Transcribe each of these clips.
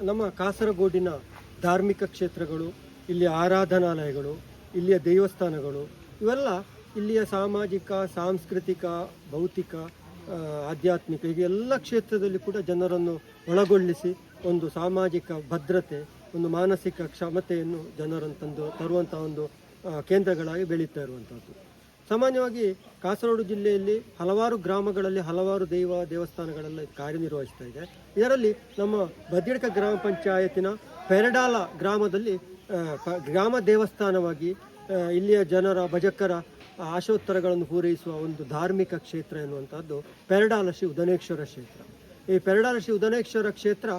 ನಮ್ಮ ಕಾಸರಗೋಡಿನ ಧಾರ್ಮಿಕ ಕ್ಷೇತ್ರಗಳು, ಇಲ್ಲಿಯ ಆರಾಧನಾಲಯಗಳು, ಇಲ್ಲಿಯ ದೇವಸ್ಥಾನಗಳು ಇವೆಲ್ಲ ಇಲ್ಲಿಯ ಸಾಮಾಜಿಕ, ಸಾಂಸ್ಕೃತಿಕ, ಭೌತಿಕ, ಆಧ್ಯಾತ್ಮಿಕ ಹೀಗೆ ಎಲ್ಲ ಕ್ಷೇತ್ರದಲ್ಲಿ ಕೂಡ ಜನರನ್ನು ಒಳಗೊಳ್ಳಿಸಿ ಒಂದು ಸಾಮಾಜಿಕ ಭದ್ರತೆ, ಒಂದು ಮಾನಸಿಕ ಕ್ಷಮತೆಯನ್ನು ಜನರನ್ನು ತರುವಂಥ ಒಂದು ಕೇಂದ್ರಗಳಾಗಿ ಬೆಳೀತಾ ಇರುವಂಥದ್ದು. ಸಾಮಾನ್ಯವಾಗಿ ಕಾಸರಗೋಡು ಜಿಲ್ಲೆಯಲ್ಲಿ ಹಲವಾರು ಗ್ರಾಮಗಳಲ್ಲಿ ಹಲವಾರು ದೇವಸ್ಥಾನಗಳೆಲ್ಲ ಕಾರ್ಯನಿರ್ವಹಿಸ್ತಾ ಇದೆ. ಇದರಲ್ಲಿ ನಮ್ಮ ಬದಿಯಡ್ಕ ಗ್ರಾಮ ಪಂಚಾಯತಿನ ಪೆರಡಾಲ ಗ್ರಾಮದಲ್ಲಿ ಗ್ರಾಮ ದೇವಸ್ಥಾನವಾಗಿ ಇಲ್ಲಿಯ ಜನರ ಭಜಕರ ಆಶೋತ್ತರಗಳನ್ನು ಪೂರೈಸುವ ಒಂದು ಧಾರ್ಮಿಕ ಕ್ಷೇತ್ರ ಎನ್ನುವಂಥದ್ದು ಪೆರಡಾಲ ಶ್ರೀ ಉದನೇಶ್ವರ ಕ್ಷೇತ್ರ. ಈ ಪೆರಡಾಲ ಶ್ರೀ ಉದನೇಶ್ವರ ಕ್ಷೇತ್ರ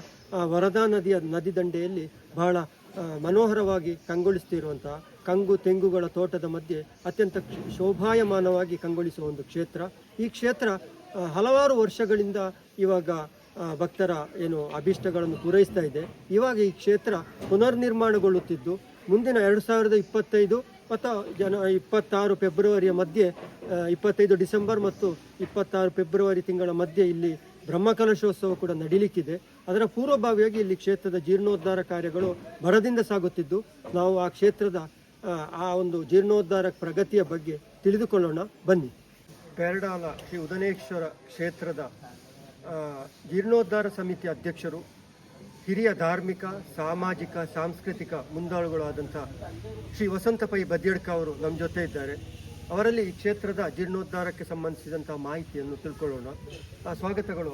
ವರದಾ ನದಿಯ ನದಿ ದಂಡೆಯಲ್ಲಿ ಬಹಳ ಮನೋಹರವಾಗಿ ಕಂಗೊಳಿಸ್ತಿರುವಂತಹ ಕಂಗು ತೆಂಗುಗಳ ತೋಟದ ಮಧ್ಯೆ ಅತ್ಯಂತ ಶೋಭಾಯಮಾನವಾಗಿ ಕಂಗೊಳಿಸುವ ಒಂದು ಕ್ಷೇತ್ರ. ಈ ಕ್ಷೇತ್ರ ಹಲವಾರು ವರ್ಷಗಳಿಂದ ಇವಾಗ ಭಕ್ತರ ಅಭೀಷ್ಟಗಳನ್ನು ಪೂರೈಸ್ತಾ ಇದೆ. ಇವಾಗ ಈ ಕ್ಷೇತ್ರ ಪುನರ್ನಿರ್ಮಾಣಗೊಳ್ಳುತ್ತಿದ್ದು ಮುಂದಿನ 2025 ಮತ್ತು 26 ಫೆಬ್ರವರಿಯ ಮಧ್ಯೆ 25 ಡಿಸೆಂಬರ್ ಮತ್ತು 26 ಫೆಬ್ರವರಿ ತಿಂಗಳ ಮಧ್ಯೆ ಇಲ್ಲಿ ಬ್ರಹ್ಮಕಲಶೋತ್ಸವ ಕೂಡ ನಡೀಲಿಕ್ಕಿದೆ. ಅದರ ಪೂರ್ವಭಾವಿಯಾಗಿ ಇಲ್ಲಿ ಕ್ಷೇತ್ರದ ಜೀರ್ಣೋದ್ಧಾರ ಕಾರ್ಯಗಳು ಭರದಿಂದ ಸಾಗುತ್ತಿದ್ದು ನಾವು ಆ ಕ್ಷೇತ್ರದ ಆ ಒಂದು ಜೀರ್ಣೋದ್ಧಾರ ಪ್ರಗತಿಯ ಬಗ್ಗೆ ತಿಳಿದುಕೊಳ್ಳೋಣ ಬನ್ನಿ. ಪೆರಡಾಲ ಶ್ರೀ ಉದನೇಶ್ವರ ಕ್ಷೇತ್ರದ ಜೀರ್ಣೋದ್ಧಾರ ಸಮಿತಿ ಅಧ್ಯಕ್ಷರು, ಹಿರಿಯ ಧಾರ್ಮಿಕ, ಸಾಮಾಜಿಕ, ಸಾಂಸ್ಕೃತಿಕ ಮುಂದಾಳುಗಳಾದಂಥ ಶ್ರೀ ವಸಂತ ಪೈ ಬದಿಯಡ್ಕ ಅವರು ನಮ್ಮ ಜೊತೆ ಇದ್ದಾರೆ. ಅವರಲ್ಲಿ ಈ ಕ್ಷೇತ್ರದ ಜೀರ್ಣೋದ್ಧಾರಕ್ಕೆ ಸಂಬಂಧಿಸಿದಂಥ ಮಾಹಿತಿಯನ್ನು ತಿಳ್ಕೊಳ್ಳೋಣ. ಸ್ವಾಗತಗಳು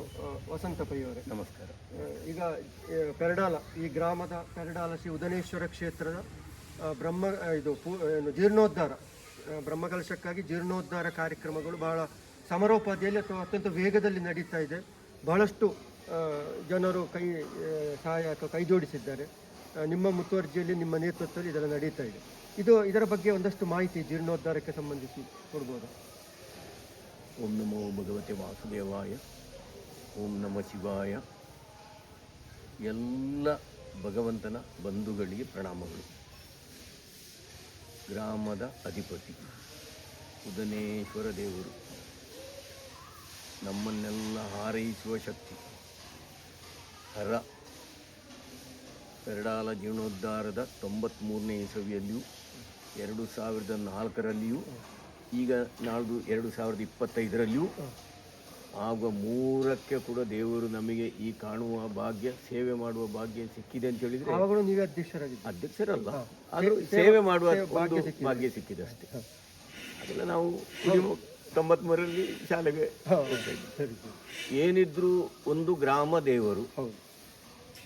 ವಸಂತ ಪೈ ಅವರೇ. ನಮಸ್ಕಾರ. ಈಗ ಪೆರಡಾಲ, ಈ ಗ್ರಾಮದ ಪೆರಡಾಲ ಶ್ರೀ ಉದನೇಶ್ವರ ಕ್ಷೇತ್ರದ ಜೀರ್ಣೋದ್ಧಾರ, ಬ್ರಹ್ಮಕಲಶಕ್ಕಾಗಿ ಜೀರ್ಣೋದ್ಧಾರ ಕಾರ್ಯಕ್ರಮಗಳು ಬಹಳ ಸಮರೋಪಾದಿಯಲ್ಲಿ ಅಥವಾ ಅತ್ಯಂತ ವೇಗದಲ್ಲಿ ನಡೀತಾ ಇದೆ. ಬಹಳಷ್ಟು ಜನರು ಸಹಾಯ ಅಥವಾ ಕೈ ಜೋಡಿಸಿದ್ದಾರೆ. ನಿಮ್ಮ ಮುತುವರ್ಜಿಯಲ್ಲಿ, ನಿಮ್ಮ ನೇತೃತ್ವದಲ್ಲಿ ಇದೆಲ್ಲ ನಡೀತಾ ಇದೆ. ಇದರ ಬಗ್ಗೆ ಒಂದಷ್ಟು ಮಾಹಿತಿ ಜೀರ್ಣೋದ್ಧಾರಕ್ಕೆ ಸಂಬಂಧಿಸಿ ಕೊಡ್ಬೋದು? ಓಂ ನಮೋ ಭಗವತೆ ವಾಸುದೇವಾಯ. ಓಂ ನಮ ಶಿವಾಯ. ಎಲ್ಲ ಭಗವಂತನ ಬಂಧುಗಳಿಗೆ ಪ್ರಣಾಮಗಳು. ಗ್ರಾಮದ ಅಧಿಪತಿ ಉದನೇಶ್ವರ ದೇವರು, ನಮ್ಮನ್ನೆಲ್ಲ ಹಾರೈಸುವ ಶಕ್ತಿ, ಹರ. ಪೆರಡಾಲ ಜೀರ್ಣೋದ್ಧಾರದ 93ನೇ ಇಸವಿಯಲ್ಲಿಯೂ 2004ರಲ್ಲಿಯೂ ಈಗ ನಾಳ್ದು 2025ರಲ್ಲಿಯೂ ಆಗುವ 3ಕ್ಕೆ ಕೂಡ ದೇವರು ನಮಗೆ ಈ ಕಾಣುವ ಭಾಗ್ಯ, ಸೇವೆ ಮಾಡುವ ಭಾಗ್ಯ ಸಿಕ್ಕಿದೆ ಅಂತ ಹೇಳಿದರೆ ನೀವೇ ಅಧ್ಯಕ್ಷರಲ್ಲ, ಆದರೂ ಸೇವೆ ಮಾಡುವ ಭಾಗ್ಯ ಸಿಕ್ಕಿದೆ ಅಷ್ಟೇ. ಅದೆಲ್ಲ ನಾವು 93ರಲ್ಲಿ ಶಾಲೆಗೆ ಏನಿದ್ರು ಒಂದು ಗ್ರಾಮ ದೇವರು,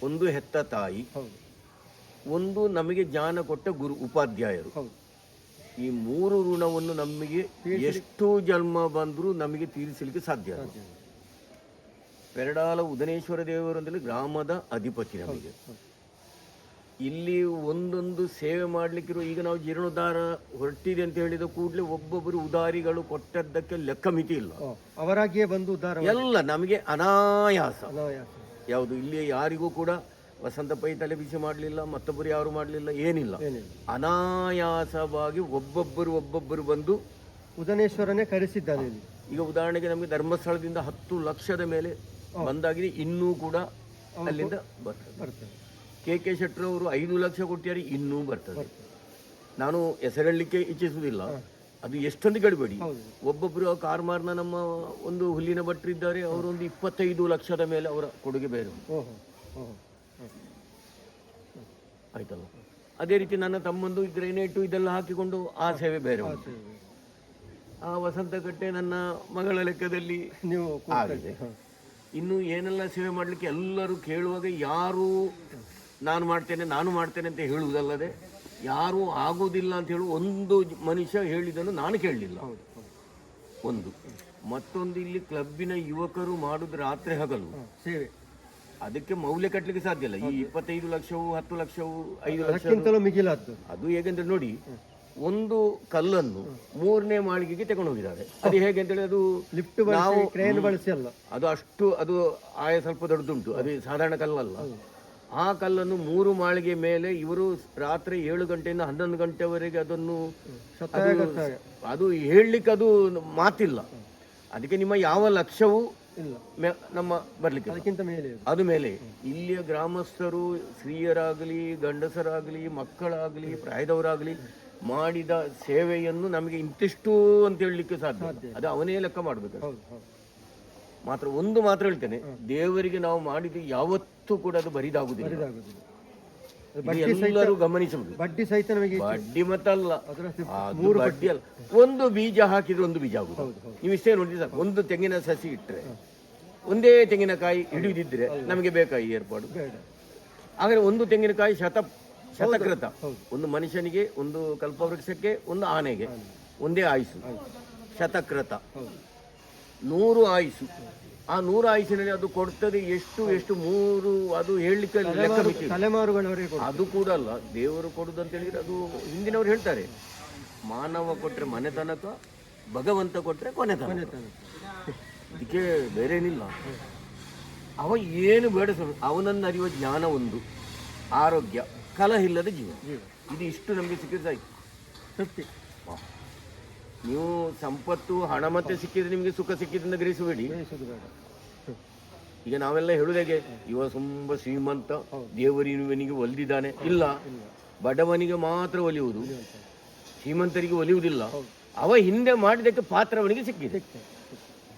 ಒಂದು ಹೆತ್ತ ತಾಯಿ, ಒಂದು ನಮಗೆ ಜ್ಞಾನ ಕೊಟ್ಟ ಗುರು ಉಪಾಧ್ಯಾಯರು. ಈ 3 ಋಣವನ್ನು ನಮಗೆ ಎಷ್ಟು ಜನ್ಮ ಬಂದರೂ ನಮಗೆ ತೀರಿಸಲಿಕ್ಕೆ ಸಾಧ್ಯ. ಪೆರಡಾಲ ಉದನೇಶ್ವರ ದೇವರು ಅಂದರೆ ಗ್ರಾಮದ ಅಧಿಪತಿ. ನಮಗೆ ಇಲ್ಲಿ ಒಂದೊಂದು ಸೇವೆ ಮಾಡಲಿಕ್ಕಿರುವ, ಈಗ ನಾವು ಜೀರ್ಣೋದ್ಧಾರ ಹೊರಟಿದೆ ಅಂತ ಹೇಳಿದ ಕೂಡಲೇ ಒಬ್ಬೊಬ್ಬರು ಉದಾರಿಗಳು ಕೊಟ್ಟದ್ದಕ್ಕೆ ಲೆಕ್ಕ ಮಿತಿ ಇಲ್ಲ. ಅವರಾಗಿಯೇ ಬಂದು ಉದಾರ ಎಲ್ಲ ನಮಗೆ ಅನಾಯಾಸ. ಯಾವುದು ಇಲ್ಲಿ ಯಾರಿಗೂ ಕೂಡ ವಸಂತ ಪೈ ತಲೆ ಬಿಸಿ ಮಾಡಲಿಲ್ಲ, ಮತ್ತೊಬ್ಬರು ಯಾರು ಮಾಡಲಿಲ್ಲ, ಏನಿಲ್ಲ. ಅನಾಯಾಸವಾಗಿ ಒಬ್ಬೊಬ್ಬರು ಬಂದು ಉದನೇಶ್ವರನೇ ಕರೆಸಿದ್ದಾನೆ. ಈಗ ಉದಾಹರಣೆಗೆ ನಮಗೆ ಧರ್ಮಸ್ಥಳದಿಂದ 10 ಲಕ್ಷದ ಮೇಲೆ ಬಂದಾಗಿದೆ, ಇನ್ನೂ ಕೂಡ ಅಲ್ಲಿಂದ ಬರ್ತದೆ. ಕೆ ಶೆಟ್ಟರ್ ಅವರು 5 ಲಕ್ಷ ಕೊಟ್ಟಿದ್ದಾರೆ, ಇನ್ನೂ ಬರ್ತದೆ. ನಾನು ಹೆಸರಲಿಕ್ಕೆ ಇಚ್ಛಿಸುವುದಿಲ್ಲ, ಅದು ಎಷ್ಟೊಂದು ಗಡಿಬೇಡಿ. ಒಬ್ಬೊಬ್ಬರು ಕಾರ್ಮಾರ್ನ ನಮ್ಮ ಒಂದು ಹುಲ್ಲಿನ ಭಟ್ರು ಇದ್ದಾರೆ, ಅವರೊಂದು 25 ಲಕ್ಷದ ಮೇಲೆ ಅವರ ಕೊಡುಗೆ ಬೇರೆ ಆಯ್ತಲ್ಲ. ಅದೇ ರೀತಿ ನನ್ನ ತಮ್ಮಂದು ಗ್ರೆನೇಟು ಇದೆಲ್ಲ ಹಾಕಿಕೊಂಡು ಆ ಸೇವೆ ಬೇರೆ ಉಂಟು. ಆ ವಸಂತಕಟ್ಟೆ ನನ್ನ ಮಗಳ ಲೆಕ್ಕದಲ್ಲಿ ನೀವು ಆಗಿದೆ. ಇನ್ನು ಏನೆಲ್ಲ ಸೇವೆ ಮಾಡಲಿಕ್ಕೆ ಎಲ್ಲರೂ ಕೇಳುವಾಗ ಯಾರು ನಾನು ಮಾಡ್ತೇನೆ ಅಂತ ಹೇಳುವುದಲ್ಲದೆ ಯಾರೂ ಆಗುವುದಿಲ್ಲ ಅಂತ ಹೇಳುವ ಒಂದು ಮನುಷ್ಯ ಹೇಳಿದನ್ನು ನಾನು ಕೇಳಲಿಲ್ಲ. ಒಂದು ಮತ್ತೊಂದು, ಇಲ್ಲಿ ಕ್ಲಬ್ಬಿನ ಯುವಕರು ಮಾಡುದು ರಾತ್ರಿ ಹಗಲು ಸೇವೆ, ಅದಕ್ಕೆ ಮೌಲ್ಯ ಕಟ್ಟಲಿಕ್ಕೆ ಸಾಧ್ಯ ಇಲ್ಲ. ಈ 25 ಲಕ್ಷವು 10 ಲಕ್ಷವು 5 ಲಕ್ಷ ಅದು ಹೇಗೆಂದ್ರೆ ನೋಡಿ, ಒಂದು ಕಲ್ಲನ್ನು 3ನೇ ಮಾಳಿಗೆಗೆ ತಗೊಂಡು ಹೋಗಿದ್ದಾರೆ. ಅದು ಹೇಗೆ ಅಂತೇಳಿ, ಅದು ಲಿಫ್ಟ್ ನಾವು ಕ್ರೇನ್ ಬಳಸಿ ಅಲ್ಲ, ಅದು ಆಯ ಸ್ವಲ್ಪ ದೊಡ್ಡದುಂಟು, ಅದು ಸಾಧಾರಣ ಕಲ್ಲಲ್ಲ. ಆ ಕಲ್ಲನ್ನು 3 ಮಾಳಿಗೆ ಮೇಲೆ ಇವರು ರಾತ್ರಿ 7 ಗಂಟೆಯಿಂದ 11 ಗಂಟೆವರೆಗೆ ಅದನ್ನು ಅದು ಹೇಳಲಿಕ್ಕೆ ಅದು ಮಾತಿಲ್ಲ. ಅದಕ್ಕೆ ನಿಮ್ಮ ಯಾವ ಲಕ್ಷ್ಯವು ಇಲ್ಲ, ನಮ್ಮ ಬರ್ಲಿಕ್ಕೆ ಅದಕ್ಕಿಂತ ಮೇಲೆ ಅದು ಮೇಲೆ ಇಲ್ಲಿಯ ಗ್ರಾಮಸ್ಥರು ಸ್ತ್ರೀಯರಾಗಲಿ ಗಂಡಸರಾಗಲಿ ಮಕ್ಕಳಾಗಲಿ ಪ್ರಾಯದವರಾಗಲಿ ಮಾಡಿದ ಸೇವೆಯನ್ನು ನಮಗೆ ಇಂತಿಷ್ಟು ಅಂತ ಹೇಳಲಿಕ್ಕೆ ಸಾಧ್ಯ. ಅದು ಅವನೇ ಲೆಕ್ಕ ಮಾಡಬೇಕು. ಹೌದು ಹೌದು ಮಾತ್ರ ಒಂದು ಮಾತ್ರ ಹೇಳ್ತೇನೆ, ದೇವರಿಗೆ ನಾವು ಮಾಡಿದ ಯಾವತ್ತೂ ಕೂಡ ಅದು ಬರಿದಾಗುದಿಲ್ಲ. ಬರಿದಾಗುದಿಲ್ಲ. ಇದು ಎಲ್ಲರೂ ಗಮನಿಸುವುದು. ಬಡ್ಡಿ ಸಹಿತ ನಮಗೆ ಬಡ್ಡಿ ಮತ್ತಲ್ಲ, ಅದು ಬಡ್ಡಿ ಅಲ್ಲ. ಒಂದು ಬೀಜ ಹಾಕಿದ್ರೆ ಒಂದು ಬೀಜ ಆಗುದು. ನೀವು ಇಷ್ಟೇ ನೋಡಿ ಸಾಕು. ಒಂದು ತೆಂಗಿನ ಸಸಿ ಇಟ್ಟರೆ ಒಂದೇ ತೆಂಗಿನಕಾಯಿ ಹಿಡಿದಿದ್ರೆ ನಮಗೆ ಬೇಕಾ ಈ ಏರ್ಪಾಡು? ಆದರೆ ಒಂದು ತೆಂಗಿನಕಾಯಿ ಶತಕೃತ. ಒಂದು ಮನುಷ್ಯನಿಗೆ, ಒಂದು ಕಲ್ಪವೃಕ್ಷಕ್ಕೆ, ಒಂದು ಆನೆಗೆ ಒಂದೇ ಆಯುಸು ಶತಕೃತ. 100 ಆಯುಸು. ಆ 100 ಆಯುಸಿನಲ್ಲಿ ಅದು ಕೊಡ್ತದೆ ಎಷ್ಟು 3 ಅದು ಹೇಳಲಿಕ್ಕೆ ಲೆಕ್ಕ ಬಿಟ್ಟು ತಲೆಮಾರುಗಳವರೆಗೆ ಅದು ಕೂಡ ಅಲ್ಲ. ದೇವರು ಕೊಡುದು ಅಂತ ಹೇಳಿದ್ರೆ ಅದು ಹಿಂದಿನವ್ರು ಹೇಳ್ತಾರೆ, ಮಾನವ ಕೊಟ್ರೆ ಮನೆ ತನಕ, ಭಗವಂತ ಕೊಟ್ರೆ ಕೊನೆ ತನಕ. ಇದಕ್ಕೆ ಬೇರೆ ಏನಿಲ್ಲ. ಅವ ಏನು ಬೇಡ, ಅವನನ್ನು ಅರಿಯುವ ಜ್ಞಾನ ಒಂದು, ಆರೋಗ್ಯ, ಕಲಹ ಇಲ್ಲದ ಜೀವ, ಇದು ಇಷ್ಟು ನಮಗೆ ಸಿಕ್ಕಿದ್ರೆ ಆಯ್ತು. ಸತ್ಯ. ನೀವು ಸಂಪತ್ತು ಹಣ ಮತ್ತೆ ಸಿಕ್ಕಿದ್ರೆ ನಿಮಗೆ ಸುಖ ಸಿಕ್ಕಿದ್ರಿಂದ ಗ್ರಹಿಸಬೇಡಿ. ಈಗ ನಾವೆಲ್ಲ ಹೇಳುವುದಾಗೆ, ಇವ ತುಂಬ ಶ್ರೀಮಂತ, ದೇವರಿವನಿಗೆ ಒಲಿದಿದ್ದಾನೆ. ಇಲ್ಲ, ಬಡವನಿಗೆ ಮಾತ್ರ ಒಲಿಯುವುದು, ಶ್ರೀಮಂತರಿಗೆ ಒಲಿಯುವುದಿಲ್ಲ. ಅವ ಹಿಂದೆ ಮಾಡಿದಕ್ಕೆ ಪಾತ್ರ ಅವನಿಗೆ ಸಿಕ್ಕಿದೆ.